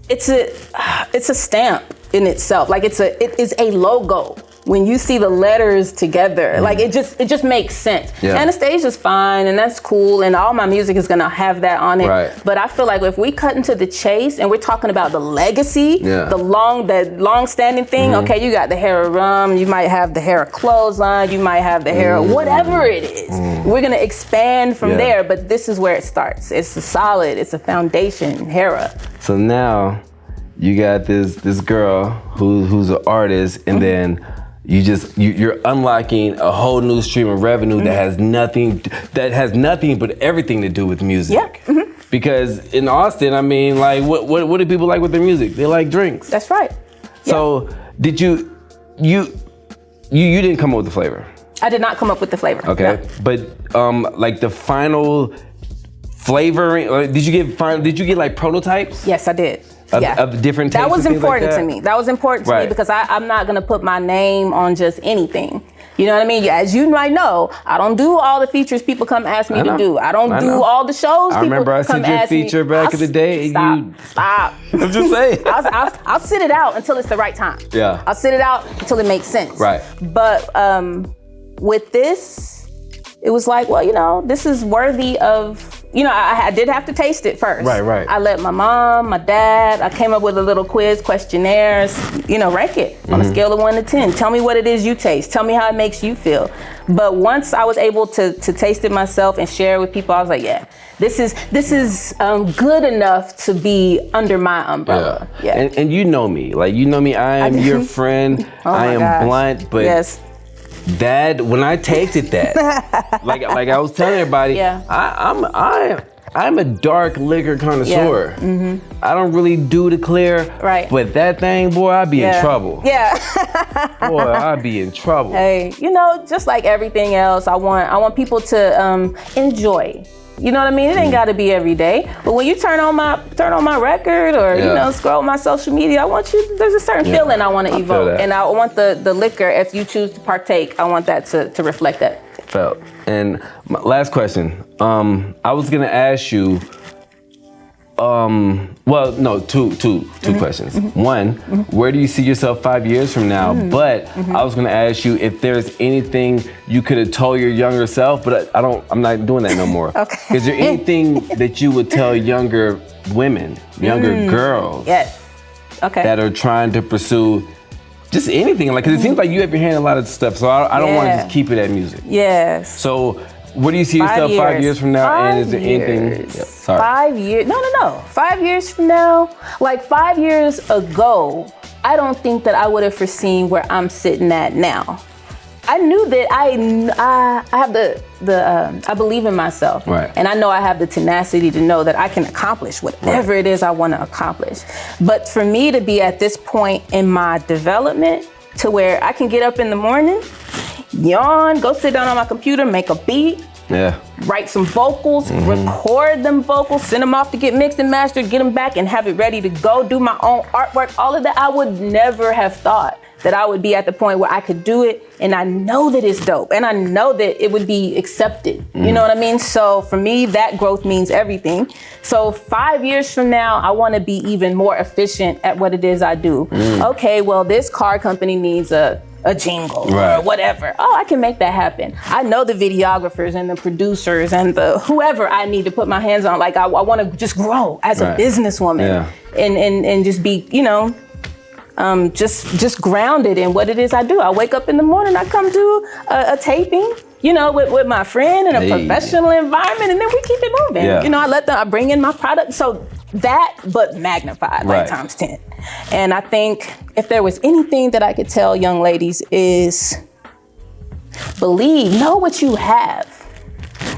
It's a stamp in itself. Like it is a logo. when you see the letters together, like it just makes sense. Yeah. Anastasia's fine, and that's cool, and all my music is gonna have that on it. Right. But I feel like if we cut into the chase and we're talking about the legacy, the long-standing thing. Okay, you got the Hera rum, you might have the Hera clothesline, you might have the Hera whatever it is. We're gonna expand from there, but this is where it starts. It's a solid, it's a foundation, Hera. So now you got this girl who's an artist, and then you're unlocking a whole new stream of revenue that has nothing but everything to do with music. Yeah. Because in Austin, I mean, like, what do people like with their music? They like drinks. That's right. So did you didn't come up with the flavor? I did not come up with the flavor. Okay, no. But like the final flavoring, did you get like prototypes? Yes, I did. Of different tastes. That was and things important like to me. That was important to me because I'm not gonna put my name on just anything. You know what I mean? As you might know, I don't do all the features people come ask me to do. I don't do all the shows I remember I sent you a feature back in the day. Stop. I'm just saying. I'll sit it out until it's the right time. Yeah. I'll sit it out until it makes sense. Right. But with this, it was like, well, you know, this is worthy of, you know, I did have to taste it first. Right. I let my mom, my dad, I came up with a little quiz, questionnaires, you know, rank it on a scale of 1 to 10. Tell me what it is you taste. Tell me how it makes you feel. But once I was able to taste it myself and share it with people, I was like, yeah, this is good enough to be under my umbrella. Yeah. And you know me, I am your friend. I am blunt, but that when I tasted that, like I was telling everybody, I'm a dark liquor connoisseur. I don't really do the clear, but that thing, boy, I'd be in trouble. Boy, I'd be in trouble. Hey, you know, just like everything else, I want people to enjoy. You know what I mean? It ain't got to be every day, but when you turn on my record or you know, scroll my social media, there's a certain feeling I want to evoke, and I want the liquor, if you choose to partake, I want that to reflect that. Felt. And my last question, I was gonna ask you, two questions. One, where do you see yourself 5 years from now? But I was gonna ask you if there's anything you could have told your younger self, but I'm not doing that no more. Okay. Is there anything that you would tell younger women, younger girls that are trying to pursue just anything? Like, 'cause it seems like you have your hand in a lot of stuff, so I don't want to just keep it at music. Yes. So where do you see yourself 5 years from now? And is there anything? 5 years? No. 5 years from now, like 5 years ago, I don't think that I would have foreseen where I'm sitting at now. I knew that I have I believe in myself, and I know I have the tenacity to know that I can accomplish whatever it is I want to accomplish. But for me to be at this point in my development to where I can get up in the morning, yawn, go sit down on my computer, make a beat, write some vocals, record them vocals, send them off to get mixed and mastered, get them back and have it ready to go, do my own artwork, all of that, I would never have thought that I would be at the point where I could do it, and I know that it's dope, and I know that it would be accepted. You know what I mean? So for me, that growth means everything. So 5 years from now, I want to be even more efficient at what it is I do. Okay, well, this car company needs a jingle or whatever. Oh, I can make that happen. I know the videographers and the producers and the whoever I need to put my hands on. Like I want to just grow as a businesswoman and just be, you know, just grounded in what it is I do. I wake up in the morning, I come do a taping, you know, with my friend in a professional environment, and then we keep it moving. You know, I bring in my product. So that, but magnified, like times 10. And I think if there was anything that I could tell young ladies is know what you have.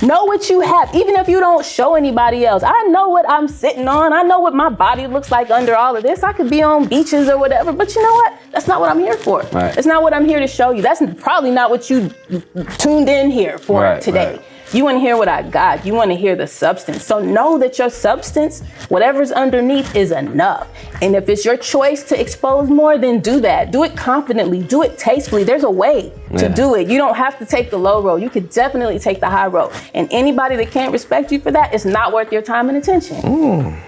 Know what you have, even if you don't show anybody else. I know what I'm sitting on. I know what my body looks like under all of this. I could be on beaches or whatever, but you know what? That's not what I'm here for. It's not what I'm here to show you. That's probably not what you tuned in here for today. You want to hear what I got. You want to hear the substance. So know that your substance, whatever's underneath, is enough. And if it's your choice to expose more, then do that. Do it confidently. Do it tastefully. There's a way. to do it. You don't have to take the low road. You could definitely take the high road. And anybody that can't respect you for that is not worth your time and attention.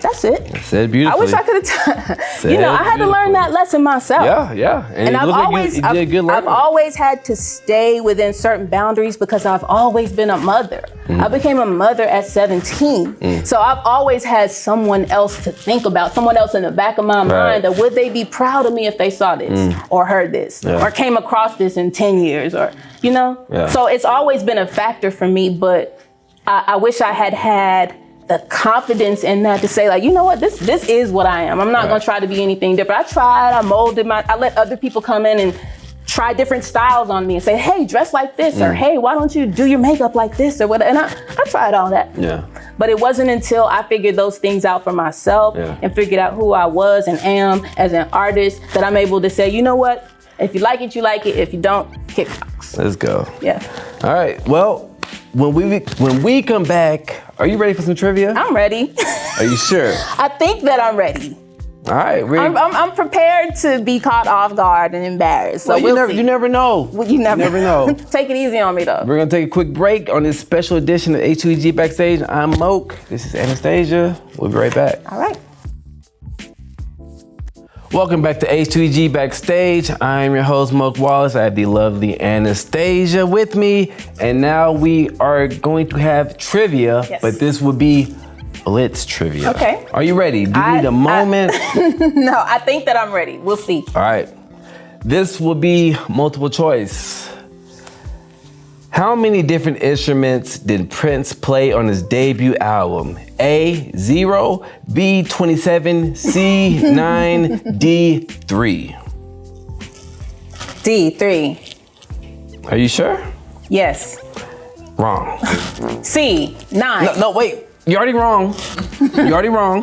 That's it. Said beautifully. I wish I could have I had to learn that lesson myself. Yeah. And I've always had to stay within certain boundaries because I've always been a mother. I became a mother at 17. So I've always had someone else to think about, someone else in the back of my mind that would they be proud of me if they saw this or heard this or came across this in 10 years or, So it's always been a factor for me, but I wish I had the confidence in that to say like, you know what, this is what I am. I'm not gonna try to be anything different. I molded I let other people come in and try different styles on me and say, hey, dress like this, or hey, why don't you do your makeup like this or whatever. And I tried all that. Yeah. But it wasn't until I figured those things out for myself and figured out who I was and am as an artist that I'm able to say, you know what, if you like it, you like it. If you don't, kick rocks. Let's go. Yeah. All right. Well, when we come back, are you ready for some trivia? I'm ready. Are you sure? I think that I'm ready. All right. I'm prepared to be caught off guard and embarrassed. So you never know. Well, you never know. Take it easy on me, though. We're going to take a quick break on this special edition of H2EG Backstage. I'm Moke. This is Anastasia. We'll be right back. All right. Welcome back to H2EG Backstage. I'm your host, Moke Wallace. I have the lovely Anastasia with me. And now we are going to have trivia, but this would be Blitz trivia. Okay. Are you ready? Do you need a moment? No, I think that I'm ready. We'll see. All right. This will be multiple choice. How many different instruments did Prince play on his debut album? A, 0, B, 27, C, 9, D, 3. D, 3. Are you sure? Yes. Wrong. C, 9. No, wait. You're already wrong. You're already wrong.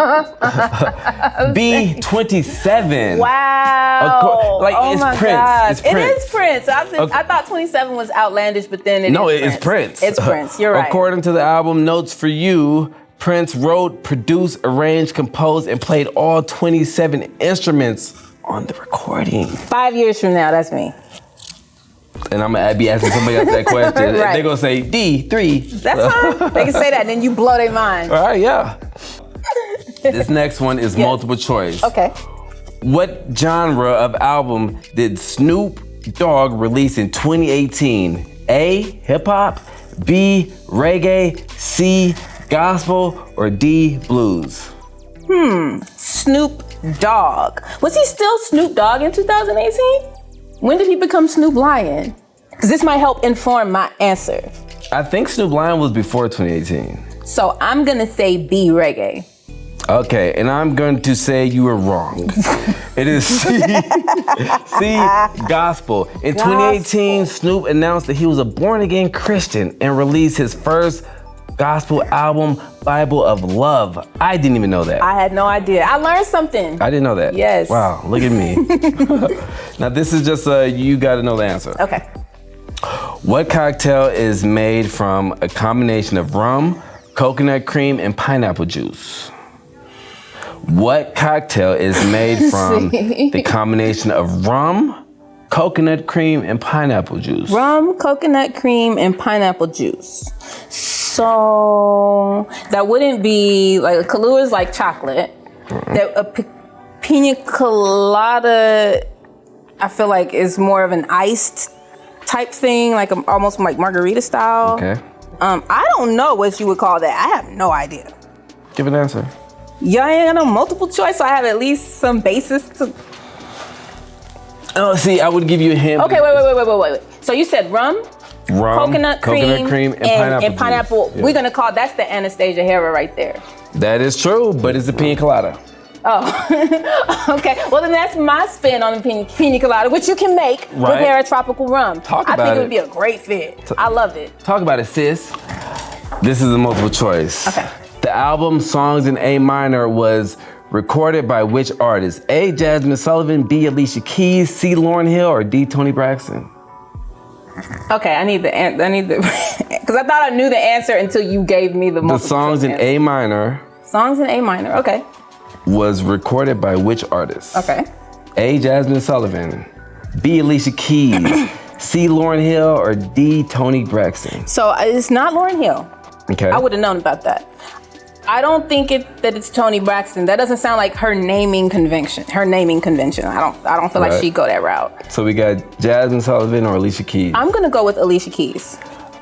B, 27. Wow. It's Prince. God. It's Prince. It is Prince. I thought 27 was outlandish, but then it's Prince. It's Prince. You're right. According to the album Notes for You, Prince wrote, produced, arranged, composed, and played all 27 instruments on the recording. 5 years from now, that's me. And I'm gonna be asking somebody else that question. Right. They're gonna say D, 3. That's fine. They can say that, and then you blow their mind. All right, yeah. This next one is multiple choice. Okay. What genre of album did Snoop Dogg release in 2018? A, hip hop, B, reggae, C, gospel, or D, blues? Snoop Dogg. Was he still Snoop Dogg in 2018? When did he become Snoop Lion? Because this might help inform my answer. I think Snoop Lion was before 2018. So I'm gonna say B, reggae. Okay, and I'm going to say you were wrong. It is C, gospel. In 2018, Snoop announced that he was a born-again Christian and released his first gospel album, Bible of Love. I didn't even know that. I had no idea. I learned something. I didn't know that. Yes. Wow, look at me. Now this is just you gotta know the answer. Okay. What cocktail is made from a combination of rum, coconut cream, and pineapple juice? What cocktail is made from the combination of rum, coconut cream, and pineapple juice? Rum, coconut cream, and pineapple juice. So that wouldn't be like Kahlua is like chocolate. A pina colada, I feel like is more of an iced type thing, like almost like margarita style. Okay. I don't know what you would call that. I have no idea. Give an answer. Yeah, I ain't got no multiple choice, so I have at least some basis to. Oh, see, I would give you a hint. Okay, wait. So you said rum, coconut cream, and pineapple. Yeah. We're gonna call that's the Anastasia Hera right there. That is true, but it's a pina colada. Oh, okay. Well, then that's my spin on the pina colada, which you can make with Hera tropical rum. I think it would be a great fit. I love it. Talk about it, sis. This is a multiple choice. Okay. The album Songs in A Minor was recorded by which artist? A, Jasmine Sullivan, B, Alicia Keys, C, Lauryn Hill, or D, Toni Braxton? Okay, I need because I thought I knew the answer until you gave me the multiple The Songs in A Minor. Songs in A Minor, okay. Was recorded by which artist? Okay. A, Jasmine Sullivan, B, Alicia Keys, C. Lauryn Hill, or D. Toni Braxton? So it's not Lauryn Hill. Okay. I would have known about that. I don't think that it's Toni Braxton. That doesn't sound like her naming convention. I don't feel like she'd go that route. So we got Jasmine Sullivan or Alicia Keys. I'm gonna go with Alicia Keys.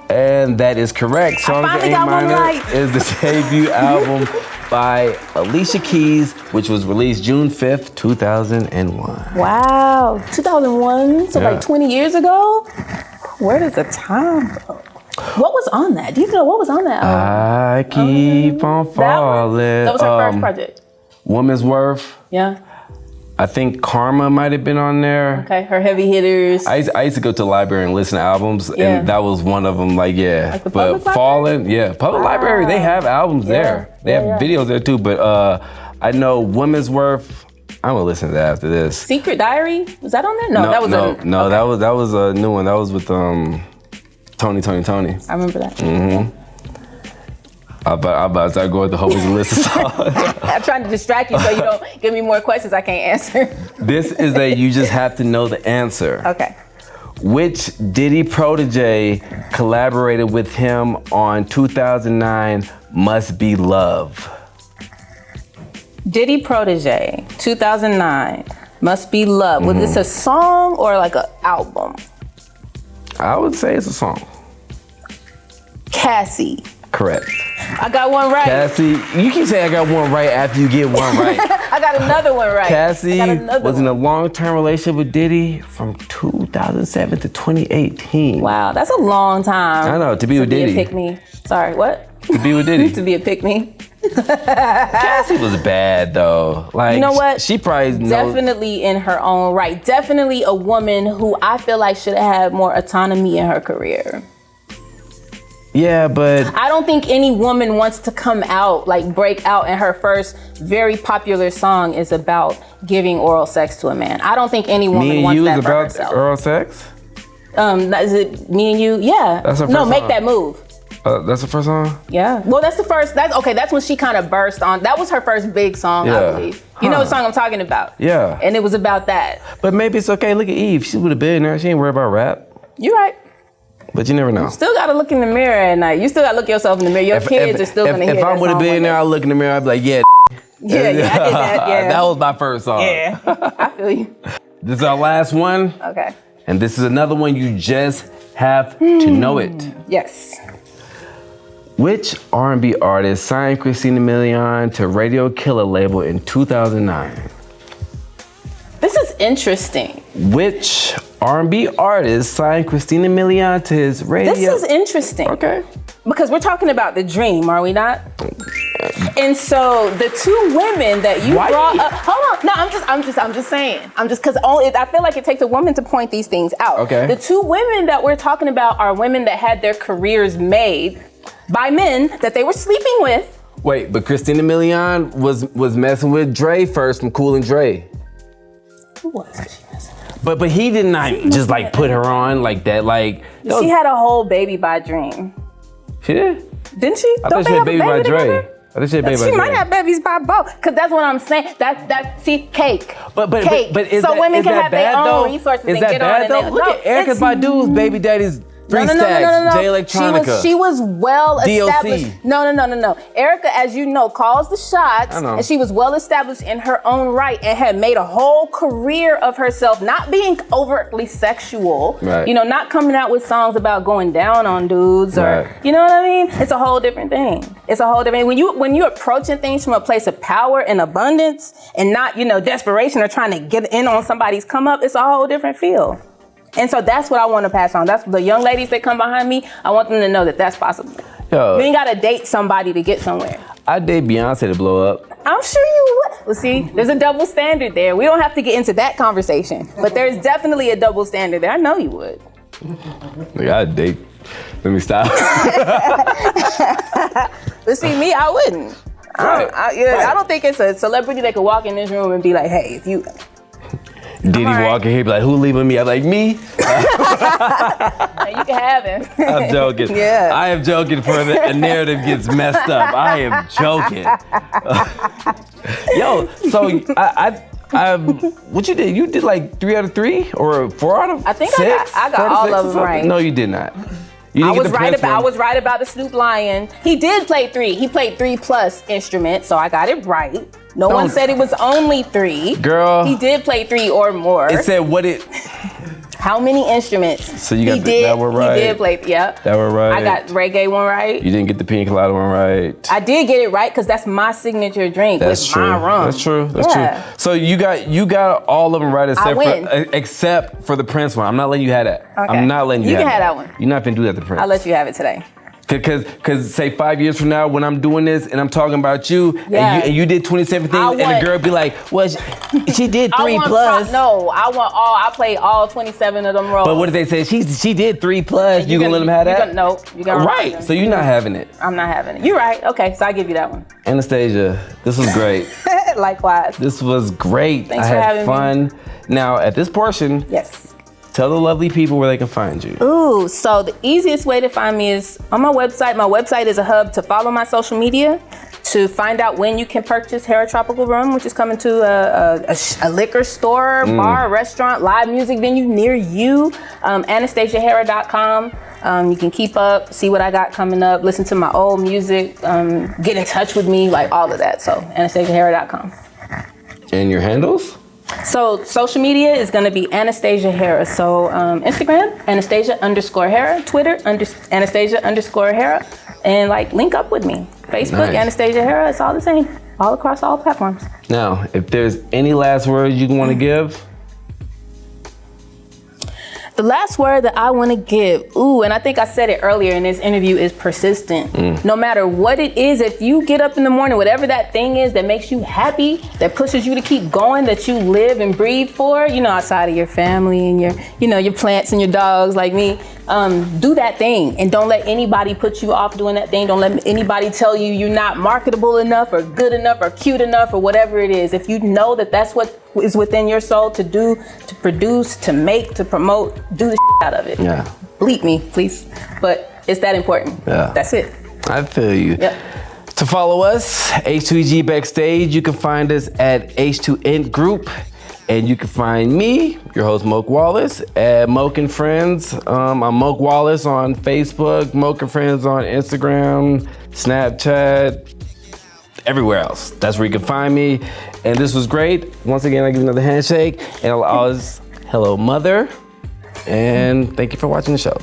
And that is correct. Songs in A minor is the debut album by Alicia Keys, which was released June 5th, 2001. Wow, 2001, so like 20 years ago? Where does the time go? What was on that? Do you know what was on that album? I keep on falling. That was her first project. Woman's Worth. Yeah. I think Karma might have been on there. Okay, her heavy hitters. I used to go to the library and listen to albums, and that was one of them. Like the but Fallen, Public Library, they have albums there. They have videos there too. But I know Women's Worth. I'm gonna listen to that after this. Secret Diary, was that on there? No, that was that was a new one. That was with Tony. I remember that. Mm-hmm. I'm about to start going to Hopeless list of songs. I'm trying to distract you so you don't give me more questions I can't answer. This is you just have to know the answer. Okay. Which Diddy protege collaborated with him on 2009 Must Be Love? Diddy protege, 2009, Must Be Love. Was this a song or like an album? I would say it's a song. Cassie. Correct. I got one right. Cassie, you keep saying I got one right after you get one right. I got another one right. Cassie was in a long-term relationship with Diddy from 2007 to 2018. Wow, that's a long time. I know, to be with Diddy. To be a pick-me. Sorry, what? To be with Diddy. To be a pick-me. Cassie was bad though. Like, you know what? She probably definitely in her own right. Definitely a woman who I feel like should have had more autonomy in her career. Yeah, but I don't think any woman wants to come out, like break out, and her first very popular song is about giving oral sex to a man. I don't think any woman wants that for herself. Oral sex? Is it Me and You? Yeah. That's her first Make song. That Move. That's the first song? Yeah. Well, that's the first. That's when she kind of burst on. That was her first big song, I believe. You know what song I'm talking about? Yeah. And it was about that. But maybe it's okay. Look at Eve. She would have been there. She ain't worried about rap. You're right. But you never know. You still gotta look in the mirror at night. You still gotta look yourself in the mirror. Your kids are still gonna hear that song. If I would have been there, I'd look in the mirror, I'd be like, yeah, I did that, yeah. That was my first song. Yeah, I feel you. This is our last one. Okay. And this is another one you just have to know it. Yes. Which R&B artist signed Christina Milian to Radio Killer label in 2009? This is interesting. Which R&B artist signed Christina Milian to his radio? This is interesting. Okay. Because we're talking about The Dream, are we not? And so the two women that you brought up, hold on. No, I'm just saying. Because I feel like it takes a woman to point these things out. Okay. The two women that we're talking about are women that had their careers made by men that they were sleeping with. Wait, but Christina Milian was messing with Dre first from Cool and Dre. Who was she messing with? But he did not just like put her on like that. Like she had a whole baby by Dream. She did? Didn't she? I thought she had baby by Dre. She might have babies by both, because that's what I'm saying. See, cake. But is so that, women is can that have bad their though? own resources is and that get bad on. Though? Look at Erykah Badu's baby daddy's Free no. Stacks, Jay Electronica. She was well established. DLC. No. Erykah, as you know, calls the shots, and she was well established in her own right and had made a whole career of herself, not being overtly sexual. Right. You know, not coming out with songs about going down on dudes or, you know what I mean? It's a whole different thing. It's a whole different. When you're approaching things from a place of power and abundance and not, desperation or trying to get in on somebody's come up, it's a whole different feel. And so that's what I want to pass on. That's the young ladies that come behind me. I want them to know that that's possible. You ain't got to date somebody to get somewhere. I date Beyonce to blow up. I'm sure you would. Well, see, there's a double standard there. We don't have to get into that conversation, but there's definitely a double standard there. I know you would. I date. Let me stop. But see, me, I wouldn't. Right. I don't think it's a celebrity that could walk in this room and be like, hey, if you... Diddy walk in here, be like, who leaving me? I'm like, me? You can have him. I'm joking. Yeah. I am joking for the narrative gets messed up. I am joking. Yo, so What you did? You did like 3 out of 3 or 4 out of 6? I think I got all of them right. No, you did not. You I didn't was right about. I was right about the Snoop Lion. He did play 3. He played 3 plus instruments, so I got it right. No one said it was only 3. Girl, he did play 3 or more. It said what it. How many instruments? So you got that one right. He did play, yep. That one right. I got reggae one right. You didn't get the pina colada one right. I did get it right because that's my signature drink with my rum. That's true. That's true. So you got all of them right except for the Prince one. I'm not letting you have that. Okay. I'm not letting you have that. You can have that one. You're not gonna do that to Prince. I'll let you have it today. Cause say 5 years from now when I'm doing this and I'm talking about you and you did 27 things and the girl be like, well, she did 3 plus. I played all 27 of them roles. But what if they say she did 3 plus? You gonna let them have that? No, you gonna right. So you're not having it. I'm not having it. You're right. Okay, so I give you that one. Anastasia, this was great. Likewise. This was great. Thanks for having me. I had fun. Now at this portion, yes. Tell the lovely people where they can find you. Ooh, so the easiest way to find me is on my website. My website is a hub to follow my social media, to find out when you can purchase Hera Tropical Rum, which is coming to a liquor store, bar, restaurant, live music venue near you. AnastasiaHera.com. You can keep up, see what I got coming up, listen to my old music, get in touch with me, like all of that. So AnastasiaHera.com. And your handles? So social media is going to be Anastasia Hera. So Instagram, Anastasia_Hera, Twitter, Anastasia_Hera, and like link up with me. Facebook, Anastasia Hera. It's all the same, all across all platforms. Now, if there's any last words you want to give. The last word that I want to give, and I think I said it earlier in this interview, is persistent. No matter what it is, if you get up in the morning, whatever that thing is that makes you happy, that pushes you to keep going, that you live and breathe for, outside of your family and your plants and your dogs like me, do that thing and don't let anybody put you off doing that thing. Don't let anybody tell you you're not marketable enough or good enough or cute enough or whatever it is. If you know that that's what is within your soul to do, to produce, to make, to promote, do the out of it. Yeah. Bleep me, please. But it's that important. Yeah. That's it. I feel you. Yep. To follow us, H2EG Backstage, you can find us at H2 Ent Group. And you can find me, your host, Moke Wallace, at Moke and Friends. I'm Moke Wallace on Facebook, Moke and Friends on Instagram, Snapchat, everywhere else. That's where you can find me. And this was great. Once again, I give you another handshake. And I'll always, hello, mother. And thank you for watching the show.